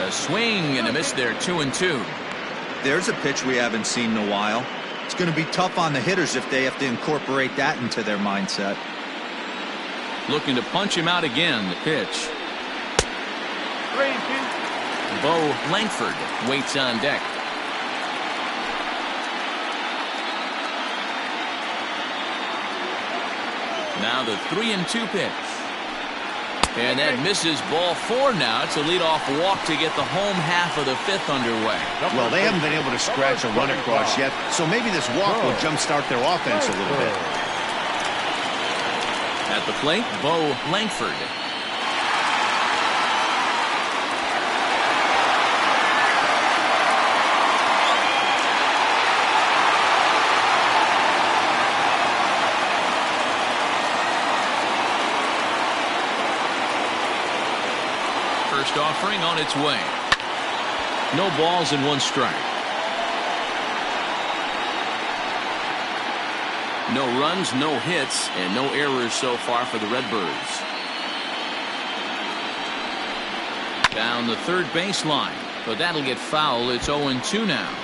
A swing and a miss there, 2-2. There's a pitch we haven't seen in a while. It's going to be tough on the hitters if they have to incorporate that into their mindset. Looking to punch him out again. The pitch. 3-2. Bo Langford waits on deck. Now the 3-2 pitch. And that misses, ball 4 now. It's a leadoff walk to get the home half of the fifth underway. Well, they haven't been able to scratch a run across yet, so maybe this walk will jumpstart their offense a little bit. At the plate, Bo Langford. First offering on its way. No balls and 1 strike. No runs, no hits, and no errors so far for the Redbirds. Down the third baseline, but that'll get foul. It's 0-2 now.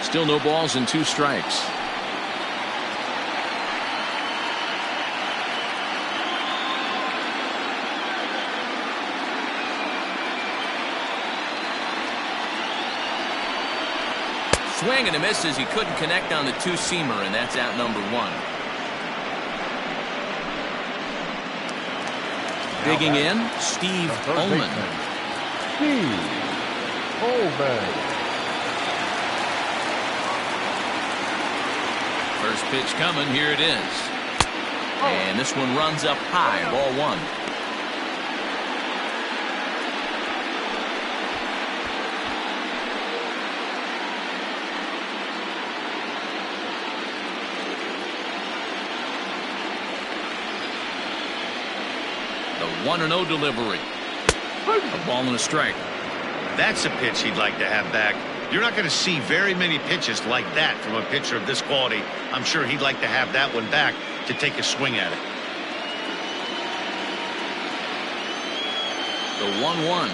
Still no balls and 2 strikes. Swing and a miss as he couldn't connect on the 2-seamer, and that's out number 1. Digging in, Steve Ullman. Steve Ullman. First pitch coming, here it is. And this one runs up high, ball 1. The 1-0 delivery. A ball and a strike. That's a pitch he'd like to have back. You're not going to see very many pitches like that from a pitcher of this quality. I'm sure he'd like to have that one back to take a swing at it. The 1-1.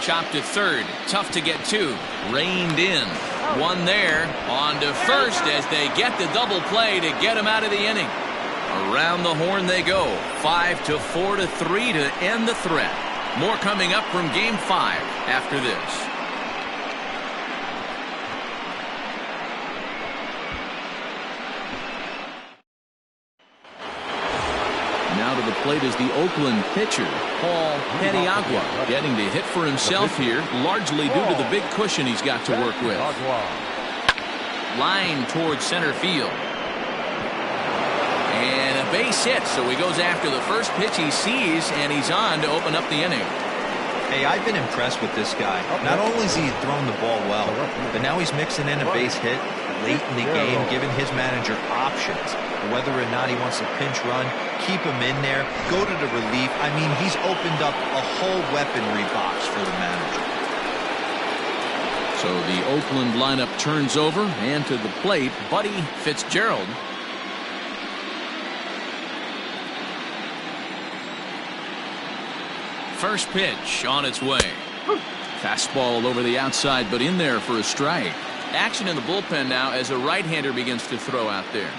Chopped to third. Tough to get to. Reined in. One there. On to first as they get the double play to get him out of the inning. Around the horn they go. 5-4 to 3 to end the threat. More coming up from Game 5 after this. Now to the plate is the Oakland pitcher, Paul Paniagua, getting to hit for himself here, largely due to the big cushion he's got to work with. Line towards center field. And a base hit, so he goes after the first pitch he sees, and he's on to open up the inning. Hey, I've been impressed with this guy. Not only has he thrown the ball well, but now he's mixing in a base hit late in the game, giving his manager options. Whether or not he wants to pinch run, keep him in there, go to the relief. I mean, he's opened up a whole weaponry box for the manager. So the Oakland lineup turns over, and to the plate, Buddy Fitzgerald. First pitch on its way. Fastball over the outside, but in there for a strike. Action in the bullpen now as a right-hander begins to throw out there.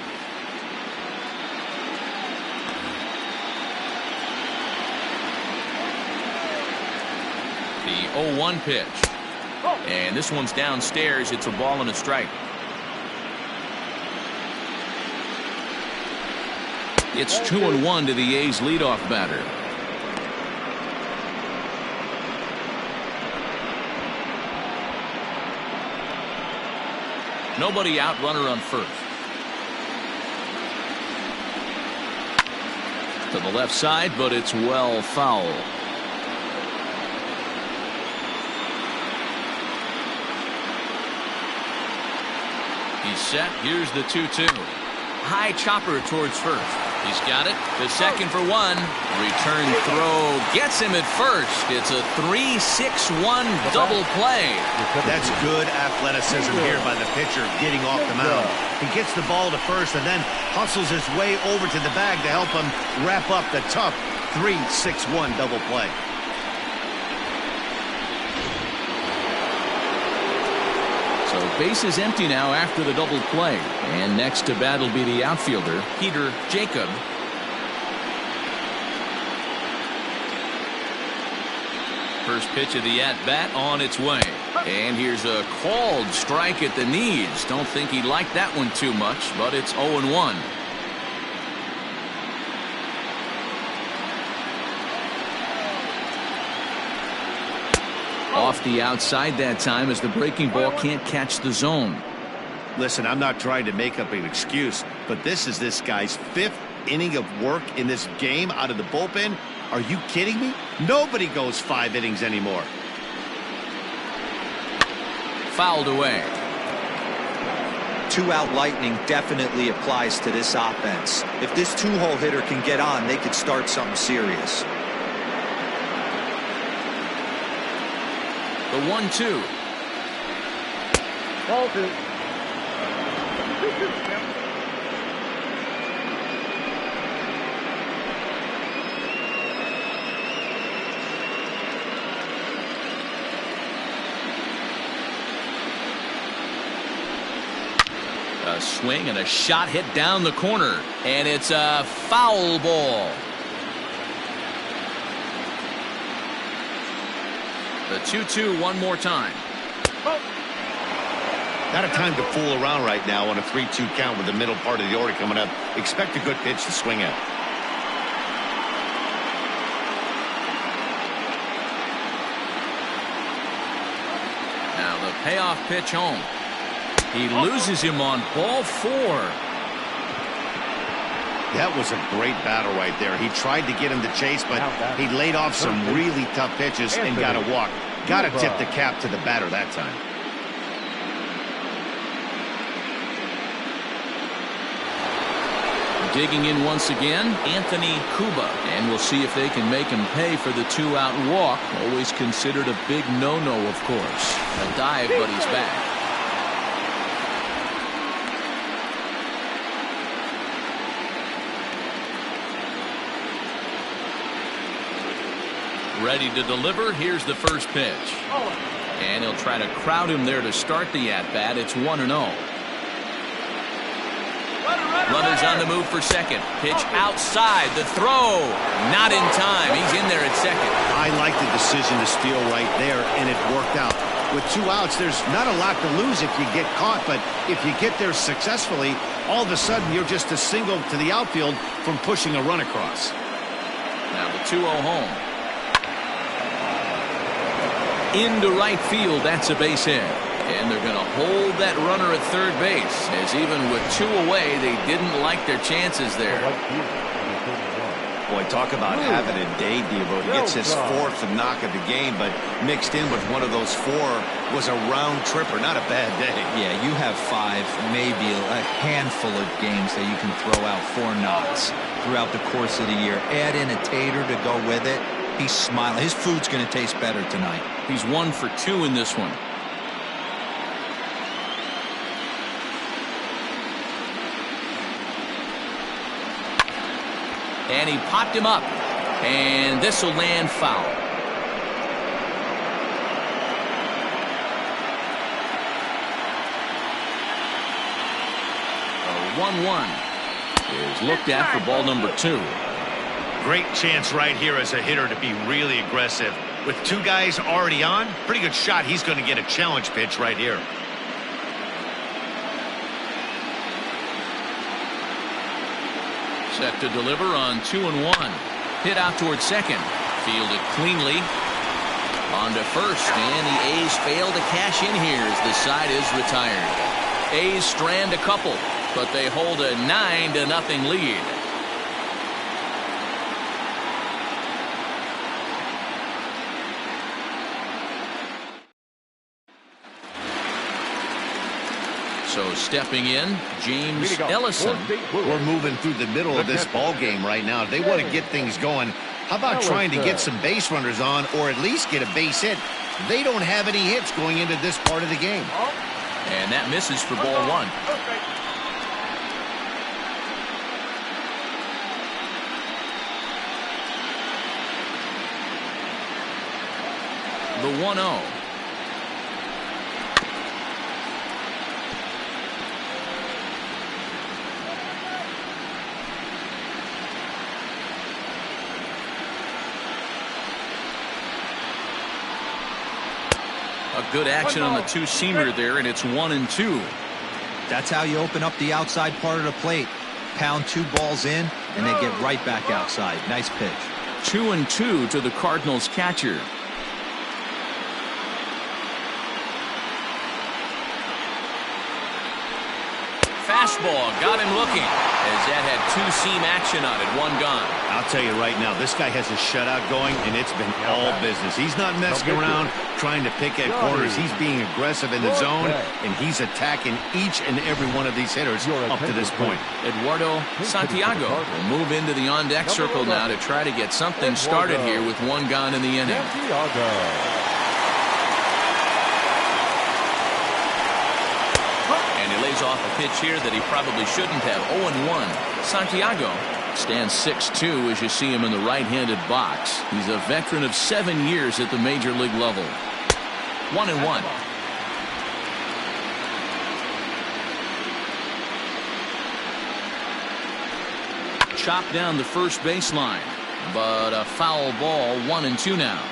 The 0-1 pitch. And this one's downstairs. It's a ball and a strike. It's 2-1 to the A's leadoff batter. Nobody out, runner on first. To the left side, but it's well foul. He's set. Here's the 2-2. High chopper towards first. He's got it. To second for one. Return throw gets him at first. It's a 3-6-1 double play. That's good athleticism here by the pitcher getting off the mound. He gets the ball to first and then hustles his way over to the bag to help him wrap up the tough 3-6-1 double play. So base is empty now after the double play. And next to bat will be the outfielder, Peter Jacob. First pitch of the at-bat on its way. And here's a called strike at the knees. Don't think he liked that one too much, but it's 0-1. Off the outside that time as the breaking ball can't catch the zone. Listen, I'm not trying to make up an excuse, but this is this guy's 5th inning of work in this game out of the bullpen. Are you kidding me? Nobody goes 5 innings anymore. Fouled away. 2-out lightning definitely applies to this offense. If this 2-hole hitter can get on, they could start something serious. The 1-2. Ball 2. A swing and a shot hit down the corner, and it's a foul ball. The 2-2 one more time. Not a time to fool around right now on a 3-2 count with the middle part of the order coming up. Expect a good pitch to swing at. Now the payoff pitch home. He loses him on ball 4. That was a great battle right there. He tried to get him to chase, but he laid off some really tough pitches and got a walk. Got to tip the cap to the batter that time. Digging in once again, Anthony Cuba. And we'll see if they can make him pay for the 2-out walk. Always considered a big no-no, of course. A dive, but he's back. Ready to deliver. Here's the first pitch. And he'll try to crowd him there to start the at-bat. It's 1-0. Runners on the move for second. Pitch outside. The throw. Not in time. He's in there at second. I like the decision to steal right there, and it worked out. With 2 outs, there's not a lot to lose if you get caught, but if you get there successfully, all of a sudden you're just a single to the outfield from pushing a run across. Now the 2-0 home. Into right field, that's a base hit. And they're going to hold that runner at third base, as even with 2 away, they didn't like their chances there. Boy, talk about having a day, Devo. He gets his 4th knock of the game, but mixed in with one of those 4 was a round tripper. Not a bad day. Yeah, you have 5, maybe a handful of games that you can throw out 4 knocks throughout the course of the year. Add in a tater to go with it. He's smiling. His food's going to taste better tonight. He's 1 for 2 in this one. And he popped him up. And this will land foul. A 1-1 is looked at for ball number 2. Great chance right here as a hitter to be really aggressive. With 2 guys already on, pretty good shot. He's going to get a challenge pitch right here. Set to deliver on 2-1. Hit out towards second. Fielded cleanly. On to first, and the A's fail to cash in here as the side is retired. A's strand a couple, but they hold a 9-0 lead. So stepping in, James Ellison. We're moving through the middle of this ball game right now. If they want to get things going, how about trying to get some base runners on or at least get a base hit? They don't have any hits going into this part of the game. And that misses for ball 1. The 1-0. A good action on the 2-seamer there, and it's 1-2. That's how you open up the outside part of the plate. Pound 2 balls in, and they get right back outside. Nice pitch. 2-2 to the Cardinals catcher. Fastball got him looking, as that had 2-seam action on it. 1 gone. I'll tell you right now, this guy has a shutout going, and it's been all business. He's not messing around trying to pick at corners. He's being aggressive in the zone, and he's attacking each and every one of these hitters up to this point. Eduardo Santiago will move into the on-deck circle now to try to get something started here with 1 gone in the inning. And he lays off a pitch here that he probably shouldn't have. 0-1. Santiago stands 6'2" as you see him in the right-handed box. He's a veteran of 7 years at the major league level. 1-1. Chopped down the first baseline, but a foul ball. 1-2 now.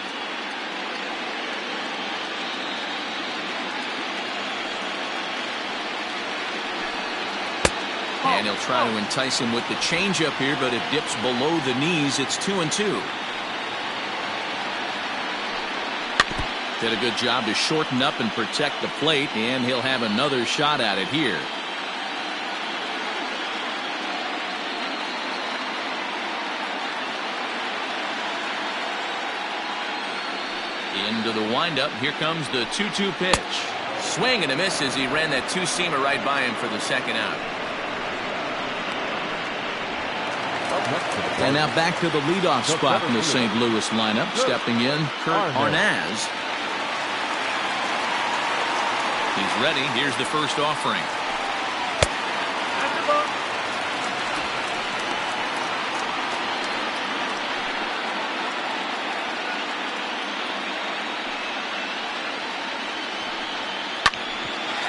And he'll try to entice him with the changeup here, but it dips below the knees. It's 2-2. Did a good job to shorten up and protect the plate, and he'll have another shot at it here. Into the windup. Here comes the 2-2 pitch. Swing and a miss as he ran that 2-seamer right by him for the second out. And now back to the leadoff spot in the St. Louis lineup. Stepping in, Arnaz. He's ready. Here's the first offering.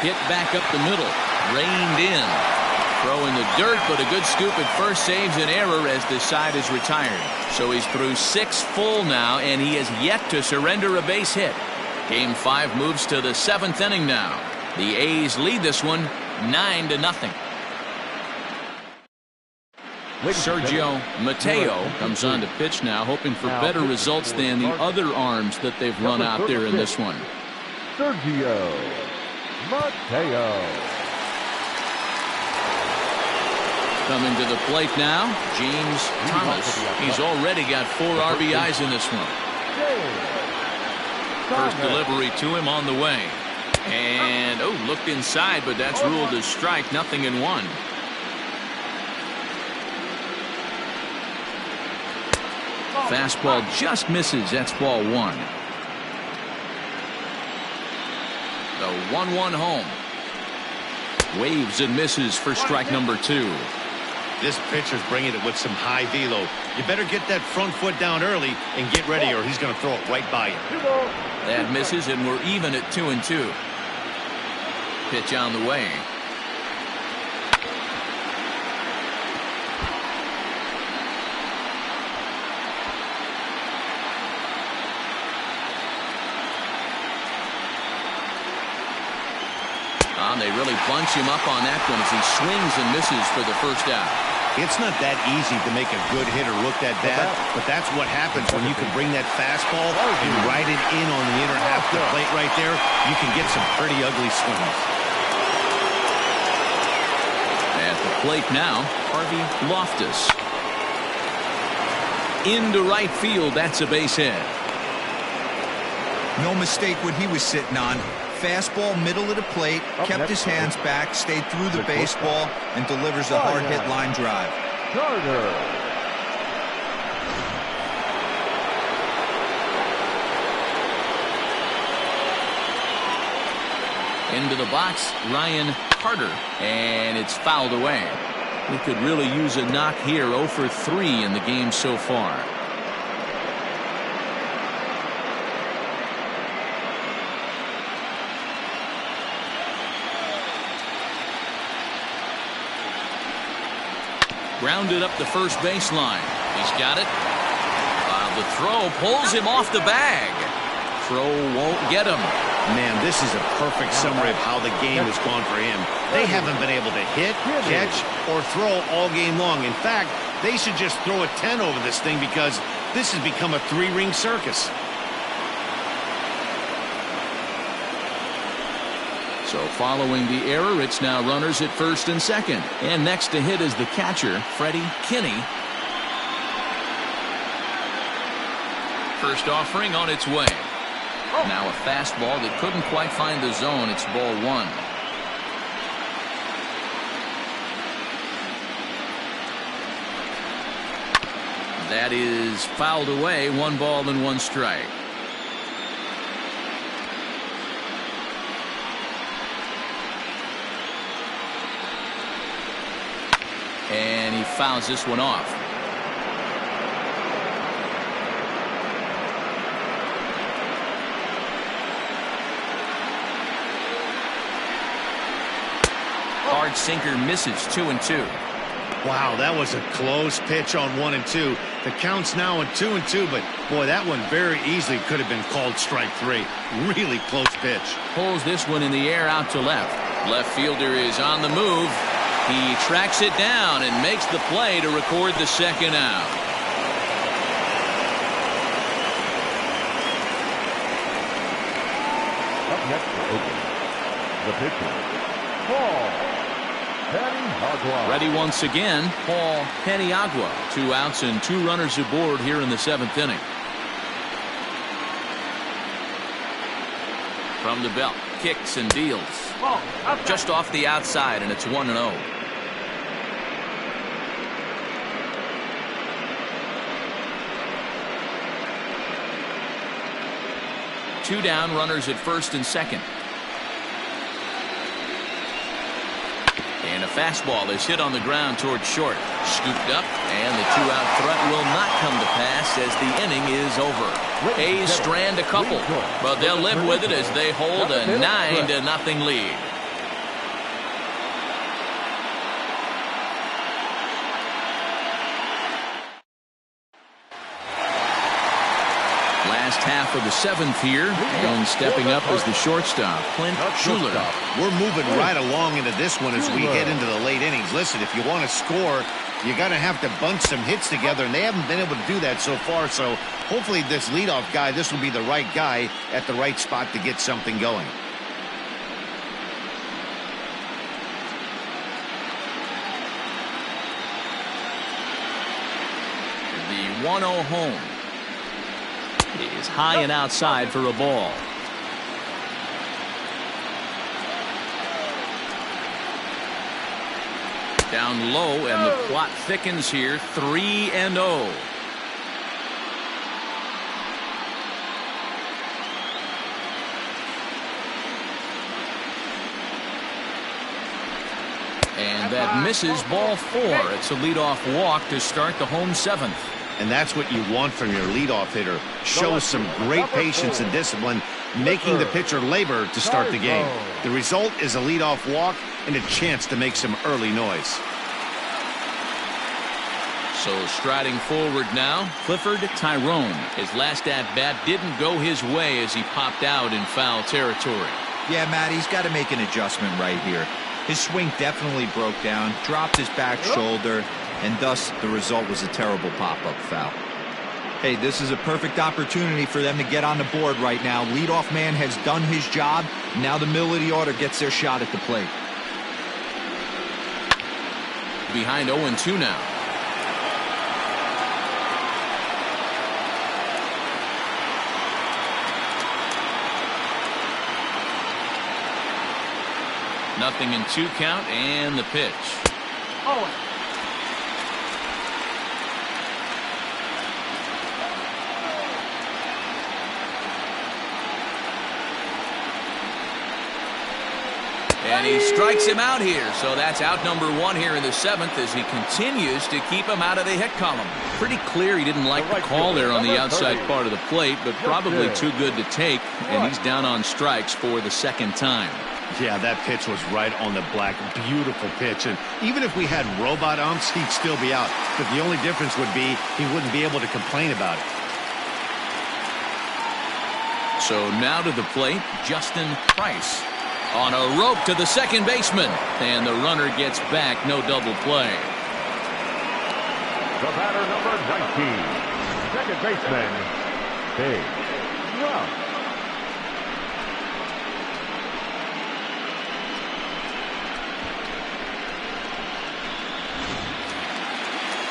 Hit back up the middle. Reined in. Throw in the dirt, but a good scoop at first saves an error as the side is retired. So he's through 6 full now, and he has yet to surrender a base hit. Game 5 moves to the 7th inning now. The A's lead this one 9-0. Sergio Mateo comes on to pitch now, hoping for better results than the other arms that they've run out there in this one. Sergio Mateo. Coming to the plate now, James Thomas. He's already got 4 RBIs in this one. First delivery to him on the way. And, looked inside, but that's ruled as strike. 0-1. Fastball just misses. That's ball 1. The 1-1 home. Waves and misses for strike number 2. This pitcher's bringing it with some high velo. You better get that front foot down early and get ready, or he's going to throw it right by you. That misses, and we're even at 2-2. Pitch on the way. They really bunch him up on that one as he swings and misses for the first out. It's not that easy to make a good hitter look that bad, but that's what happens when you can bring that fastball and ride it in on the inner half of the plate right there. You can get some pretty ugly swings. At the plate now, Harvey Loftus. Into right field, that's a base hit. No mistake what he was sitting on. Fastball middle of the plate, kept his hands back, stayed through the baseball, and delivers a hard hit line drive. Into the box, Ryan Carter, and it's fouled away. He could really use a knock here. 0 for 3 in the game so far. Grounded up the first baseline. He's got it. The throw pulls him off the bag. Throw won't get him. Man, this is a perfect summary of how the game has gone for him. They haven't been able to hit, catch, or throw all game long. In fact, they should just throw a 10 over this thing because this has become a 3-ring circus. So following the error, it's now runners at first and second. And next to hit is the catcher, Freddie Kinney. First offering on its way. Now a fastball that couldn't quite find the zone. It's ball 1. That is fouled away. 1 ball and 1 strike. And he fouls this one off. Hard sinker misses. 2-2. Wow, that was a close pitch on 1 and 2. The count's now on 2 and 2, but boy, that one very easily could have been called strike 3. Really close pitch. Pulls this one in the air out to left. Left fielder is on the move. He tracks it down and makes the play to record the second out. Up next for Oakland, the pitcher, Paul Paniagua. Ready once again, Paul Paniagua. 2 outs and 2 runners aboard here in the 7th inning. From the belt, kicks and deals. Just off the outside, and it's 1-0. 2 down, runners at first and second. And a fastball is hit on the ground towards short. Scooped up, and the 2-out threat will not come to pass as the inning is over. A's strand a couple, but they'll live with it as they hold a 9-0 lead. Last half of the 7th here, and stepping up as the shortstop, Clint Schuler. We're moving right along into this one as we head into the late innings. Listen, if you want to score, you're going to have to bunch some hits together, and they haven't been able to do that so far. So hopefully this leadoff guy, this will be the right guy at the right spot to get something going. The 1-0 home is high and outside for a ball. Down low, and the plot thickens here. 3-0. And that misses, ball 4. It's a leadoff walk to start the home 7th. And that's what you want from your leadoff hitter. Show some great patience and discipline, making the pitcher labor to start the game. The result is a leadoff walk and a chance to make some early noise. So striding forward now, Clifford Tyrone. His last at-bat didn't go his way as he popped out in foul territory. Yeah, Matt, he's got to make an adjustment right here. His swing definitely broke down, dropped his back shoulder, and thus the result was a terrible pop-up foul. Hey, this is a perfect opportunity for them to get on the board right now. Leadoff man has done his job. Now the middle of the order gets their shot at the plate. Behind 0-2 now. Nothing in 2 count, and the pitch. Oh. And he strikes him out here, so that's out number 1 here in the 7th as he continues to keep him out of the hit column. Pretty clear he didn't like the call there on the outside part of the plate, but probably too good to take, and he's down on strikes for the 2nd time. Yeah, that pitch was right on the black. Beautiful pitch. And even if we had robot umps, he'd still be out. But the only difference would be he wouldn't be able to complain about it. So now to the plate, Justin Price. On a rope to the second baseman. And the runner gets back. No double play. The batter, number 19, second baseman, Big Rough.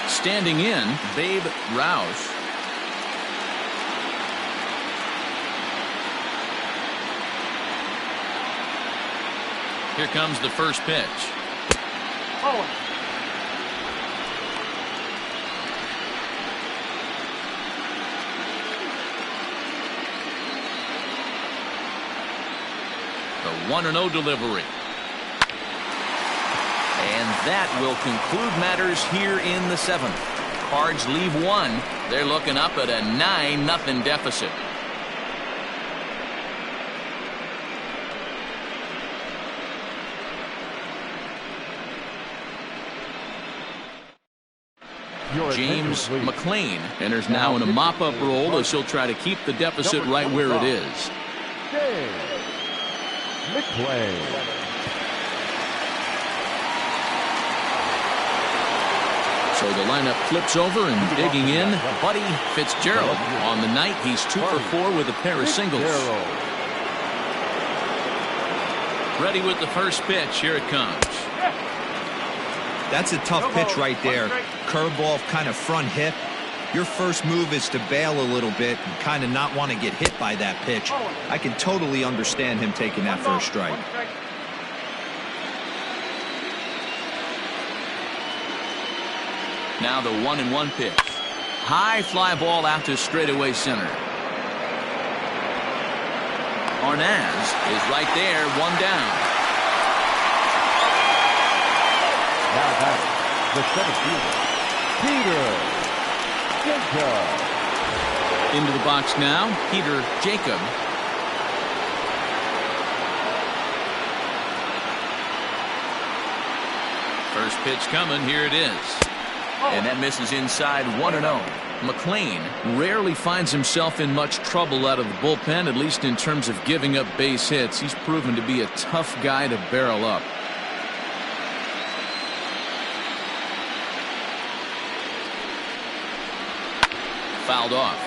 Standing in, Babe Rouse. Here comes the first pitch. Oh. The 1-0 delivery. And that will conclude matters here in the 7th. Cards leave 1. They're looking up at a 9-0 deficit. James McLean enters now in a mop-up role as he'll try to keep the deficit right where it is. McLean. So the lineup flips over, and digging in, Buddy Fitzgerald. On the night, he's 2 for 4 with a pair of singles. Ready with the first pitch. Here it comes. That's a tough pitch right there. Curveball, kind of front hip. Your first move is to bail a little bit and kind of not want to get hit by that pitch. I can totally understand him taking that first strike. Now the 1-1 pitch. High fly ball out to straightaway center. Arnaz is right there, one down. Now batting, the center fielder, Peter Jacob. Into the box now, Peter Jacob. First pitch coming, here it is. And that misses inside 1-0. McLean rarely finds himself in much trouble out of the bullpen, at least in terms of giving up base hits. He's proven to be a tough guy to barrel up. Fouled off.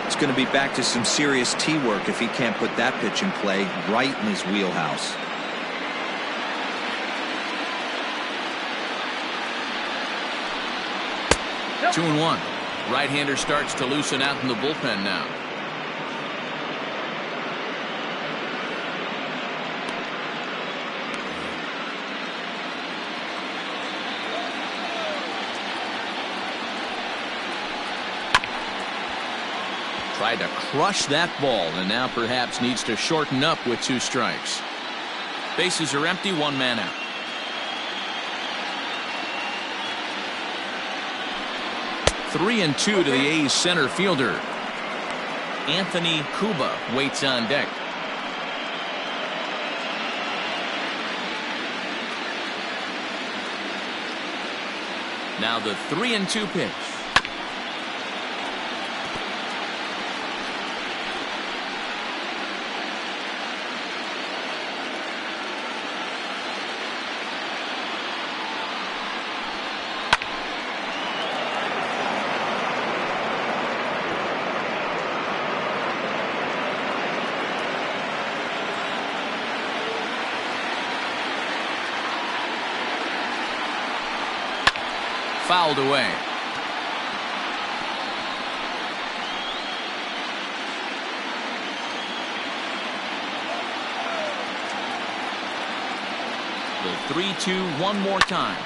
It's going to be back to some serious tee work if he can't put that pitch in play right in his wheelhouse. Yep. 2-1. Right-hander starts to loosen out in the bullpen now. Tried to crush that ball and now perhaps needs to shorten up with 2 strikes. Bases are empty, 1 man out. Three and 2 to the A's center fielder. Anthony Cuba waits on deck. Now the 3-2 pitch. Fouled away. The 3-2 one more time.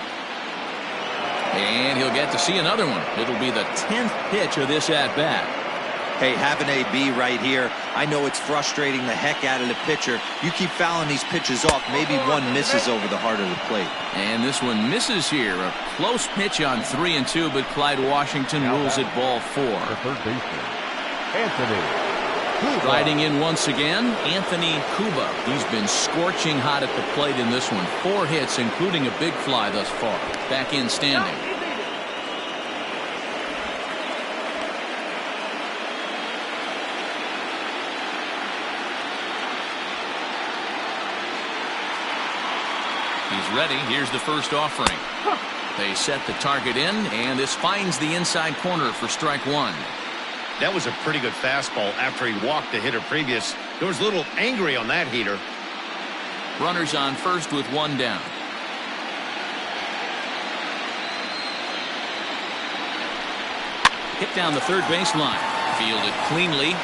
And he'll get to see another one. It'll be the 10th pitch of this at-bat. Hey, have an AB right here. I know it's frustrating the heck out of the pitcher. You keep fouling these pitches off, maybe one misses over the heart of the plate. And this one misses here. A close pitch on 3-2, but Clyde Washington rules it ball 4. The third baseman, Anthony Cuba. Riding in once again, Anthony Cuba. He's been scorching hot at the plate in this one. 4 hits, including a big fly thus far. Back in standing. He's ready. Here's the first offering. They set the target in, and this finds the inside corner for strike 1. That was a pretty good fastball after he walked the hitter previous. There was a little angry on that heater. Runners on first with 1 down. Hit down the third baseline. Fielded cleanly.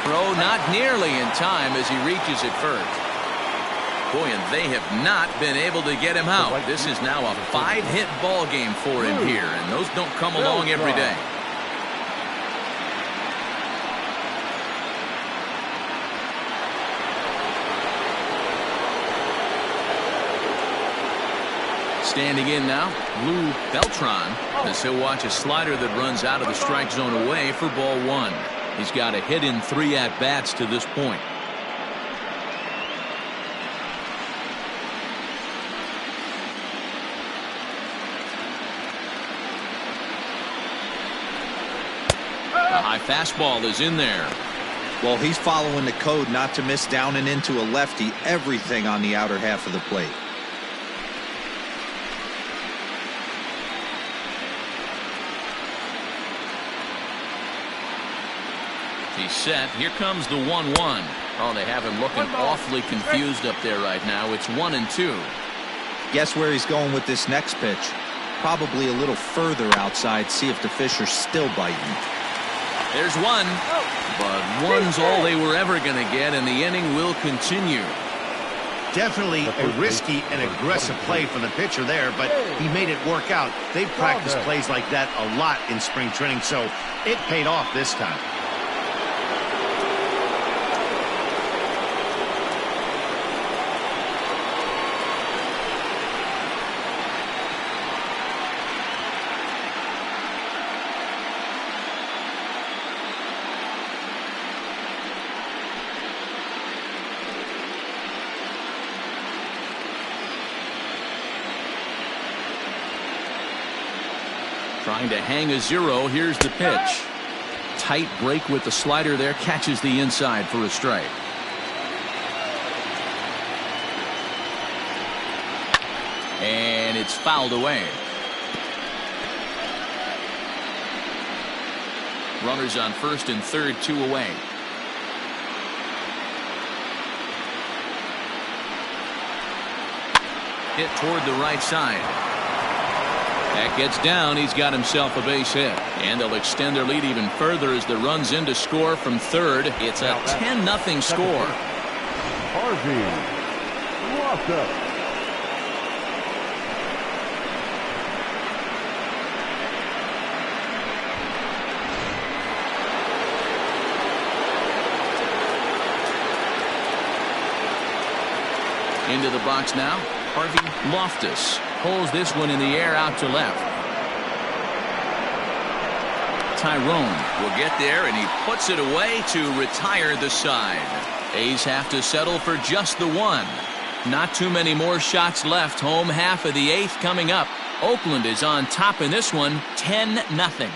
Throw not nearly in time as he reaches it first. Boy, and they have not been able to get him out. This is now a 5-hit ball game for him here, and those don't come along every day. Standing in now, Lou Beltran, as he'll watch a slider that runs out of the strike zone away for ball 1. He's got a hit in 3 at-bats to this point. The high fastball is in there. Well, he's following the code not to miss down and into a lefty. Everything on the outer half of the plate. He's set. Here comes the 1-1. Oh, they have him looking awfully confused up there right now. It's 1-2. Guess where he's going with this next pitch? Probably a little further outside. See if the fish are still biting. There's one, but one's all they were ever going to get, and the inning will continue. Definitely a risky and aggressive play from the pitcher there, but he made it work out. They've practiced plays like that a lot in spring training, so it paid off this time. Trying to hang a 0. Here's the pitch. Tight break with the slider there. Catches the inside for a strike. And it's fouled away. Runners on first and third, 2 away. Hit toward the right side. That gets down. He's got himself a base hit. And they'll extend their lead even further as the runs in to score from third. It's a 10-0 score. Harvey walked up. Into the box now. Harvey Loftus pulls this one in the air out to left. Tyrone will get there, and he puts it away to retire the side. A's have to settle for just the one. Not too many more shots left. Home half of the 8th coming up. Oakland is on top in this one, 10-0.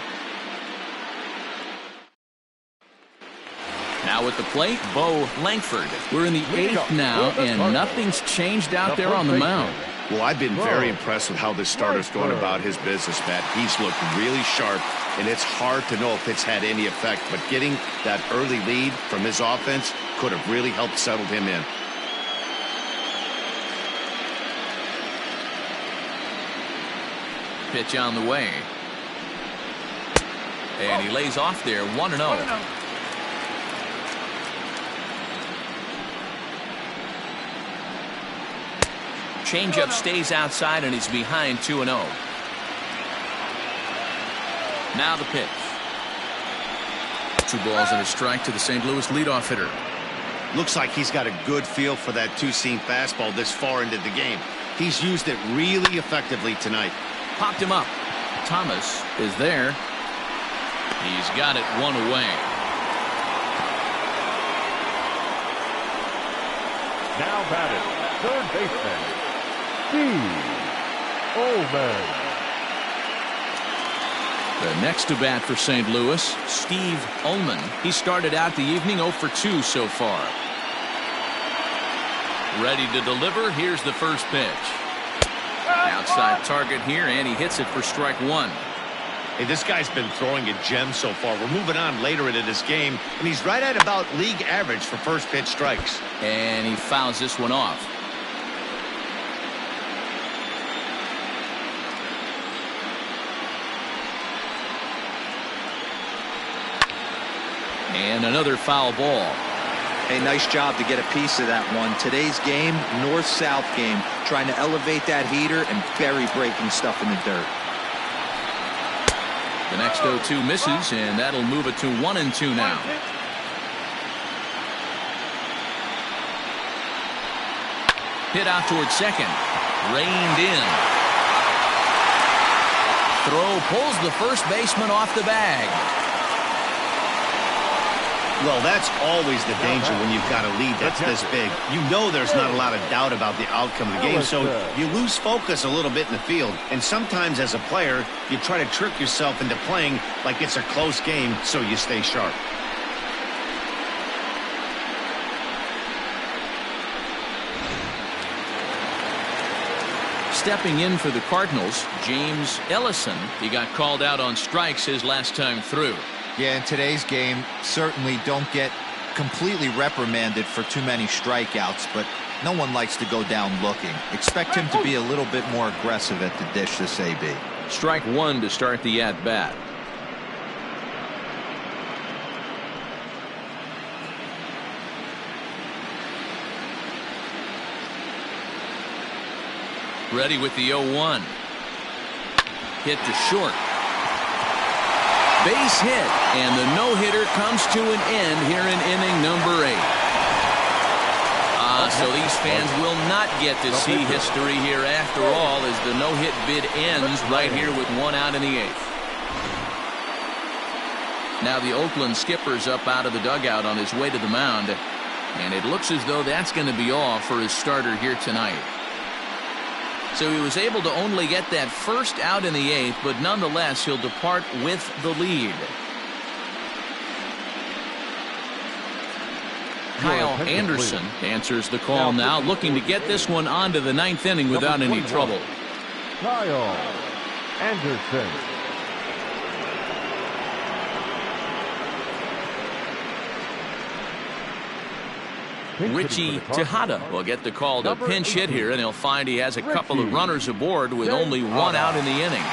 Now at the plate, Bo Langford. We're in the 8th now, and nothing's changed out there on the mound. Well, I've been very impressed with how this starter's going about his business, Matt. He's looked really sharp, and it's hard to know if it's had any effect, but getting that early lead from his offense could have really helped settle him in. Pitch on the way. And he lays off there, 1-0. Changeup stays outside, and he's behind 2-0. Now the pitch. 2 balls and a strike to the St. Louis leadoff hitter. Looks like he's got a good feel for that two-seam fastball this far into the game. He's used it really effectively tonight. Popped him up. Thomas is there. He's got it 1 away. Now batted, third baseman, Steve Ullman. The next to bat for St. Louis, Steve Ullman. He started out the evening 0 for 2 so far. Ready to deliver. Here's the first pitch. Outside target here, and he hits it for strike 1. Hey, this guy's been throwing a gem so far. We're moving on later into this game, and he's right at about league average for first pitch strikes. And he fouls this one off. And another foul ball. Hey, nice job to get a piece of that one. Today's game, north-south game, trying to elevate that heater and bury breaking stuff in the dirt. The next 0-2 misses, and that'll move it to 1-2 now. Hit out towards second. Reined in. Throw pulls the first baseman off the bag. Well, that's always the danger when you've got a lead that's this big. You know there's not a lot of doubt about the outcome of the game, so you lose focus a little bit in the field. And sometimes as a player, you try to trick yourself into playing like it's a close game so you stay sharp. Stepping in for the Cardinals, James Ellison. He got called out on strikes his last time through. Yeah, in today's game, certainly don't get completely reprimanded for too many strikeouts, but no one likes to go down looking. Expect him to be a little bit more aggressive at the dish this AB. Strike 1 to start the at-bat. Ready with the 0-1. Hit to short. Base hit, and the no-hitter comes to an end here in inning number 8. So these fans will not get to see history here after all, as the no-hit bid ends right here with 1 out in the 8th. Now the Oakland skipper's up out of the dugout on his way to the mound, and it looks as though that's going to be all for his starter here tonight. So he was able to only get that first out in the 8th, but nonetheless, he'll depart with the lead. Kyle Anderson answers the call now, looking to get this one onto the 9th inning without any trouble. Kyle Anderson. Richie Tejada will get the call to pinch hit here, and he'll find he has a couple of runners aboard with only one out in the inning.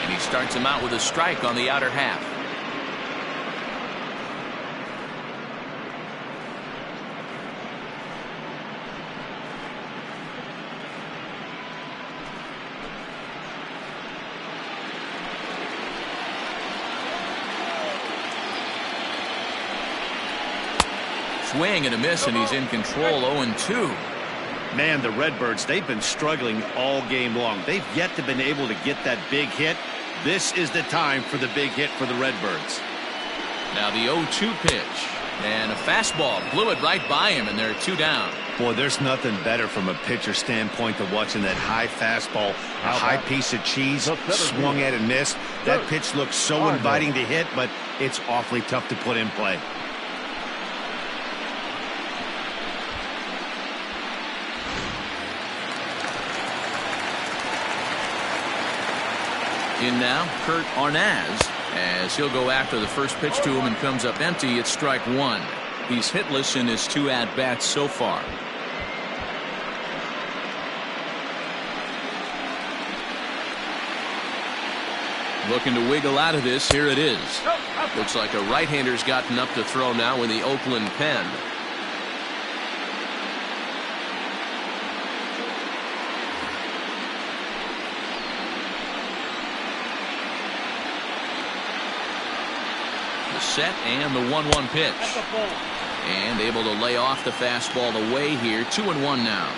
And he starts him out with a strike on the outer half. Swing and a miss, and he's in control. 0-2. Man, the Redbirds, they've been struggling all game long. They've yet to been able to get that big hit. This is the time for the big hit for the Redbirds. Now the 0-2 pitch, and a fastball blew it right by him, and they're 2 down. Boy, there's nothing better from a pitcher standpoint than watching that high fastball, a high piece of cheese, swung at and missed. That pitch looks so inviting to hit, but it's awfully tough to put in play. In now, Kurt Arnaz, as he'll go after the first pitch to him and comes up empty. It's strike 1. He's hitless in his 2 at-bats so far. Looking to wiggle out of this. Here it is. Looks like a right-hander's gotten up to throw now in the Oakland pen. Set and the 1-1 pitch, and able to lay off the fastball away here. 2-1 now.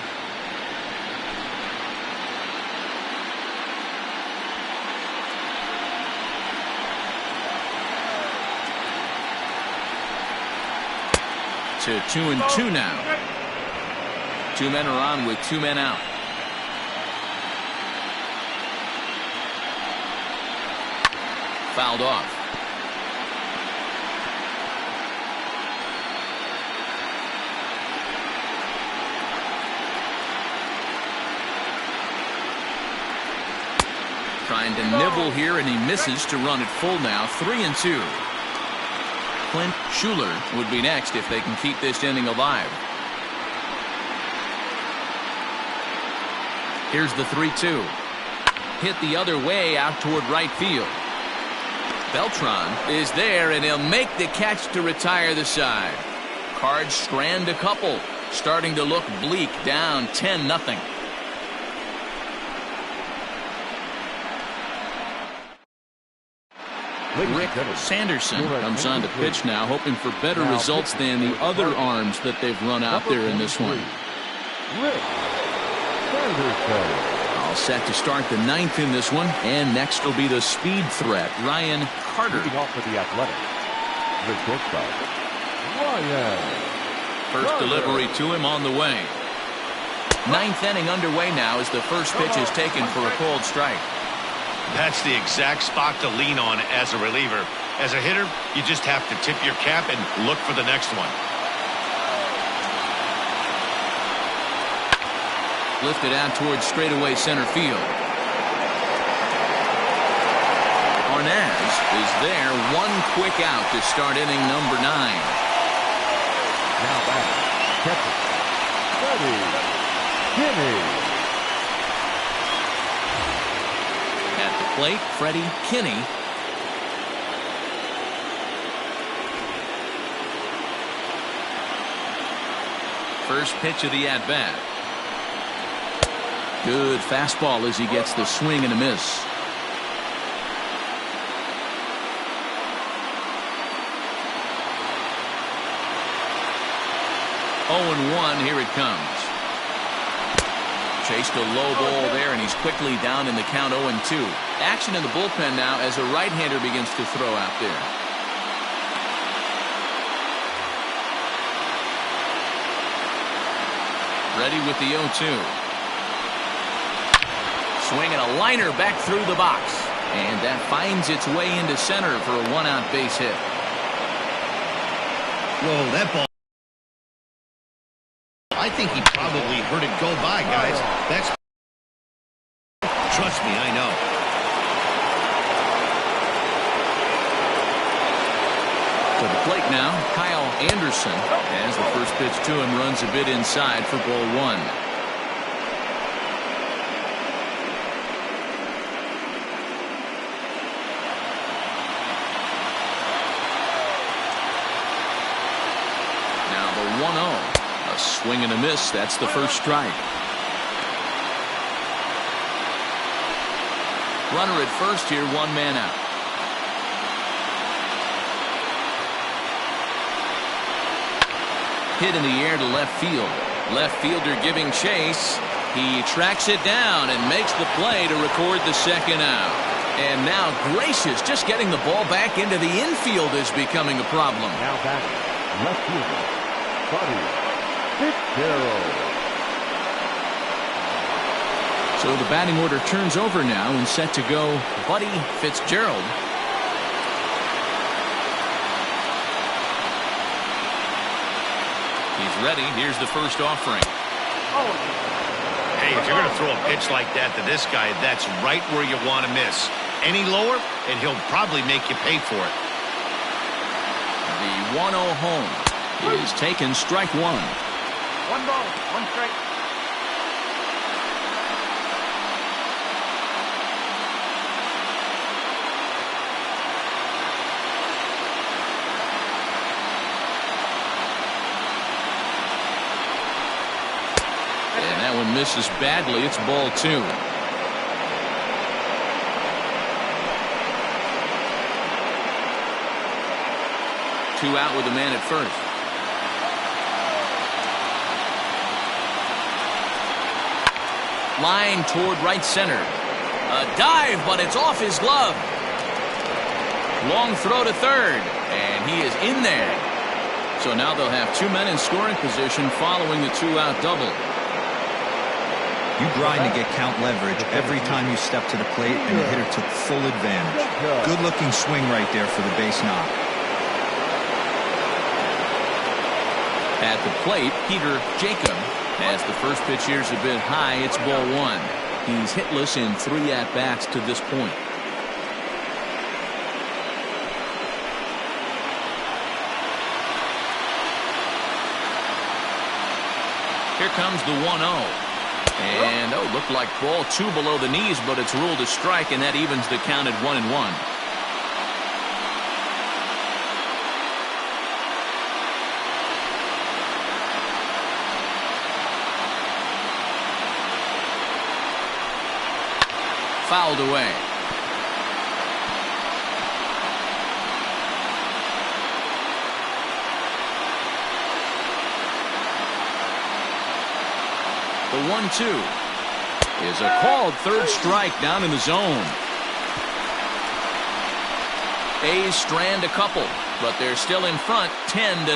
To 2-2 now. 2 men are on with 2 men out. Fouled off. Trying to nibble here, and he misses to run it full now. 3-2. Clint Schuler would be next if they can keep this inning alive. Here's the 3-2. Hit the other way out toward right field. Beltran is there, and he'll make the catch to retire the side. Cards strand a couple. Starting to look bleak, down 10-0. Rick Sanderson comes on to pitch now, hoping for better results than the other arms that they've run out there in this one. Rick Sanderson. All set to start the 9th in this one, and next will be the speed threat, Ryan Carter. Leading off for the Athletics, the shortstop, Ryan. First delivery to him on the way. 9th inning underway now as the first pitch is taken for a cold strike. That's the exact spot to lean on as a reliever. As a hitter, you just have to tip your cap and look for the next one. Lifted out towards straightaway center field. Arnaz is there. 1 quick out to start inning number 9. Now back, catcher, Freddie Kinney. At the plate, Freddie Kinney. First pitch of the at-bat. Good fastball as he gets the swing and a miss. Oh, 1, here it comes. Chased a low ball there, and he's quickly down in the count. 0-2. Action in the bullpen now as a right-hander begins to throw out there. Ready with the 0-2. Swinging a liner back through the box. And that finds its way into center for a one-out base hit. Whoa, that ball. I think he probably heard it go by, guys. That's... Trust me, I know. To the plate now, Kyle Anderson, as the first pitch to him runs a bit inside for ball one. Now the 1-0. A swing and a miss. That's the first strike. Runner at first here, one man out. Hit in the air to left field. Left fielder giving chase. He tracks it down and makes the play to record the second out. And now Gracious just getting the ball back into the infield is becoming a problem. Now back left fielder, Buddy Fitzgerald. So the batting order turns over now and set to go Buddy Fitzgerald. He's ready. Here's the first offering. Hey, if you're going to throw a pitch like that to this guy, that's right where you want to miss. Any lower, and he'll probably make you pay for it. The 1-0 home is taken, strike one. 1 ball, 1 strike. And that one misses badly. It's ball two. Two out with a man at first. Line toward right center. A dive, but it's off his glove. Long throw to third, and he is in there. So now they'll have two men in scoring position following the two-out double. You grind to get count leverage every time you step to the plate, and the hitter took full advantage. Good-looking swing right there for the base knock. At the plate, Peter Jacob, as the first pitch here's a bit high, it's ball one. He's hitless in 3 at-bats to this point. Here comes the 1-0. And, looked like ball two below the knees, but it's ruled a strike, and that evens the count at 1-1. Fouled away. The 1-2 is a called third strike down in the zone. A's strand a couple, but they're still in front 10-0.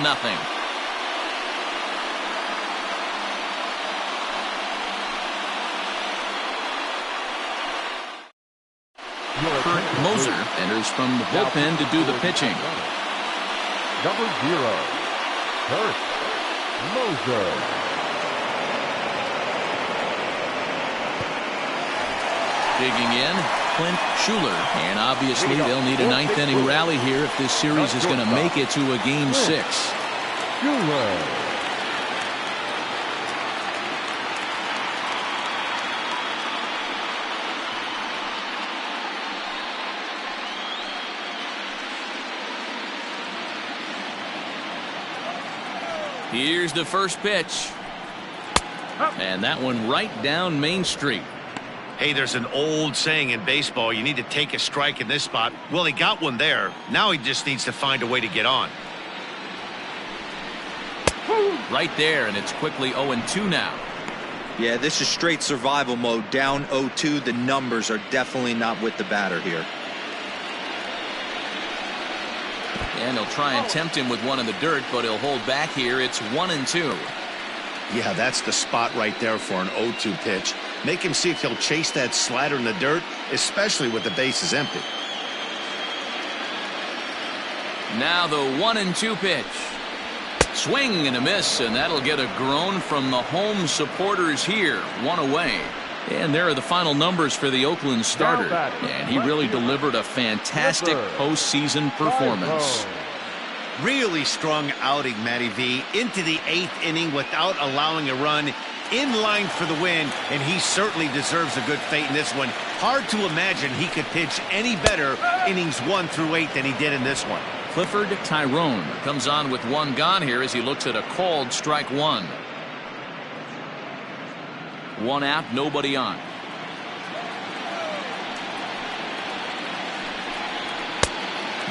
Kurt Moser enters from the bullpen to do the pitching. Number 0, Kurt Moser. Digging in, Clint Schuler. And obviously they'll need a ninth-inning rally here if this series is going to make it to a Game 6. Schuler. Here's the first pitch. And that one right down Main Street. Hey, there's an old saying in baseball, you need to take a strike in this spot. Well, he got one there. Now he just needs to find a way to get on. Right there, and it's quickly 0-2 now. Yeah, this is straight survival mode. Down 0-2. The numbers are definitely not with the batter here. And he'll try and tempt him with one in the dirt, but he'll hold back here. It's 1-2. Yeah, that's the spot right there for an 0-2 pitch. Make him see if he'll chase that slider in the dirt, especially with the bases empty. Now the 1-2 pitch. Swing and a miss, and that'll get a groan from the home supporters here. One away. And there are the final numbers for the Oakland starter. And he really delivered a fantastic postseason performance. Really strong outing, Matty V. Into the 8th inning without allowing a run. In line for the win, and he certainly deserves a good fate in this one. Hard to imagine he could pitch any better innings 1 through 8 than he did in this one. Clifford Tyrone comes on with one gone here as he looks at a called strike one. One out, nobody on.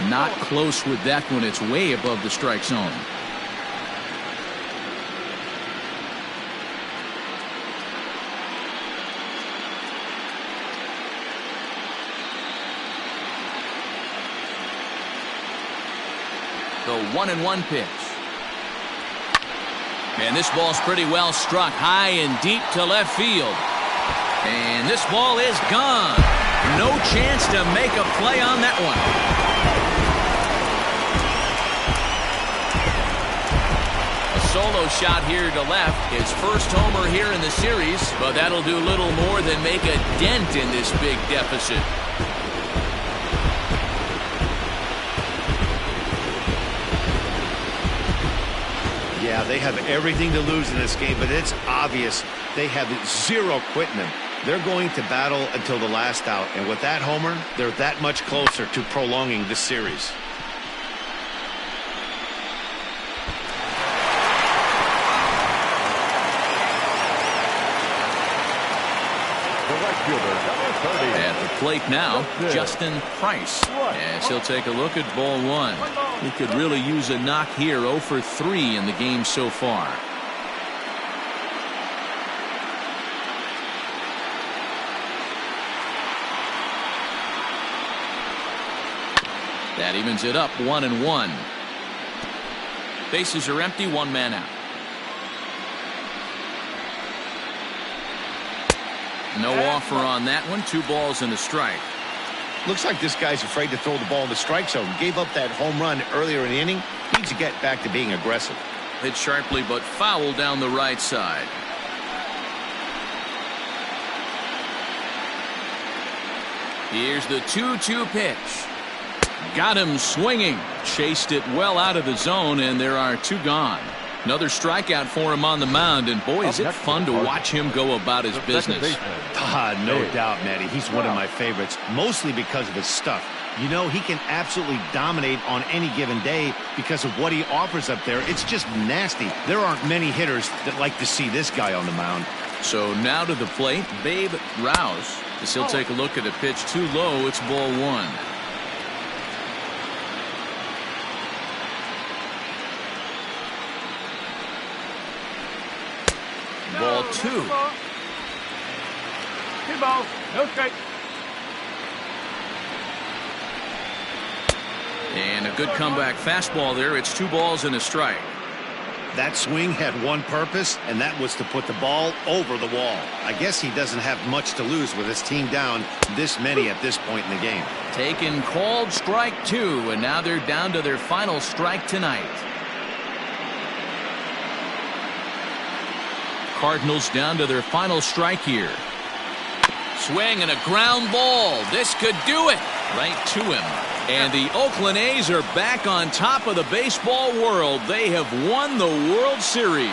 Not close with that one. It's way above the strike zone. The 1-1 pitch. And this ball's pretty well struck high and deep to left field. And this ball is gone. No chance to make a play on that one. A solo shot here to left. His first homer here in the series, but that'll do little more than make a dent in this big deficit. Yeah, they have everything to lose in this game, but it's obvious they have zero quitting them. They're going to battle until the last out, and with that homer, they're that much closer to prolonging this series. At the plate now, Justin Price, as he'll take a look at ball one. He could really use a knock here. 0 for 3 in the game so far. That evens it up 1-1. Bases are empty, one man out. No offer on that one. 2 balls and a strike. Looks like this guy's afraid to throw the ball in the strike zone. Gave up that home run earlier in the inning. Needs to get back to being aggressive. Hit sharply but foul down the right side. Here's the 2-2 pitch. Got him swinging. Chased it well out of the zone, and there are 2 gone. Another strikeout for him on the mound, and boy, is it fun to watch him go about his business. No doubt, Matty. He's one of my favorites, mostly because of his stuff. You know, he can absolutely dominate on any given day because of what he offers up there. It's just nasty. There aren't many hitters that like to see this guy on the mound. So now to the plate, Babe Rouse. As he'll take a look at a pitch too low, it's ball 1. Ball 2. 2 balls, no strike. And a good comeback fastball there. It's 2 balls and a strike. That swing had one purpose, and that was to put the ball over the wall. I guess he doesn't have much to lose with his team down this many at this point in the game. Taken called strike 2, and now they're down to their final strike tonight. Cardinals down to their final strike here. Swing and a ground ball. This could do it. Right to him. And the Oakland A's are back on top of the baseball world. They have won the World Series.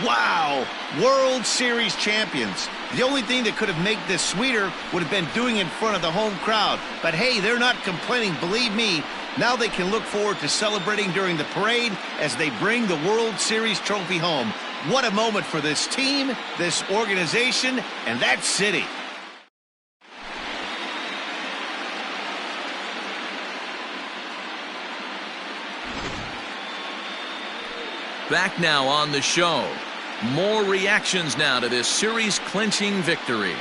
Wow! World Series champions. The only thing that could have made this sweeter would have been doing it in front of the home crowd. But hey, they're not complaining, believe me. Now they can look forward to celebrating during the parade as they bring the World Series trophy home. What a moment for this team, this organization, and that city. Back now on the show. More reactions now to this series-clinching victory.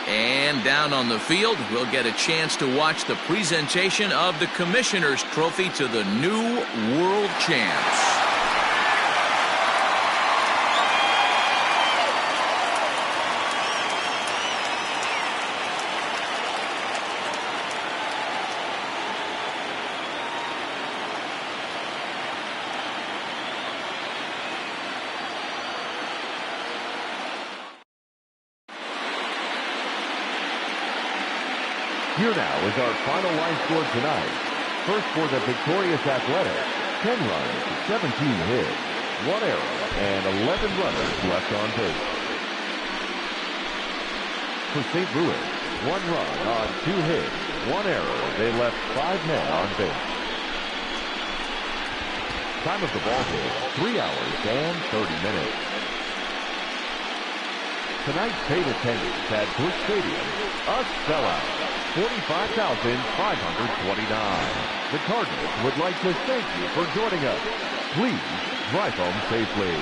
And down on the field, we'll get a chance to watch the presentation of the Commissioner's Trophy to the new world champs. Here now is our final line score tonight. First for the victorious Athletics, 10 runs, 17 hits, 1 error, and 11 runners left on base. For St. Louis, 1 run on 2 hits, 1 error. They left 5 men on base. Time of the ball game, 3 hours and 30 minutes. Tonight's paid attendance at Busch Stadium, a sellout. 45,529. The Cardinals would like to thank you for joining us. Please drive home safely.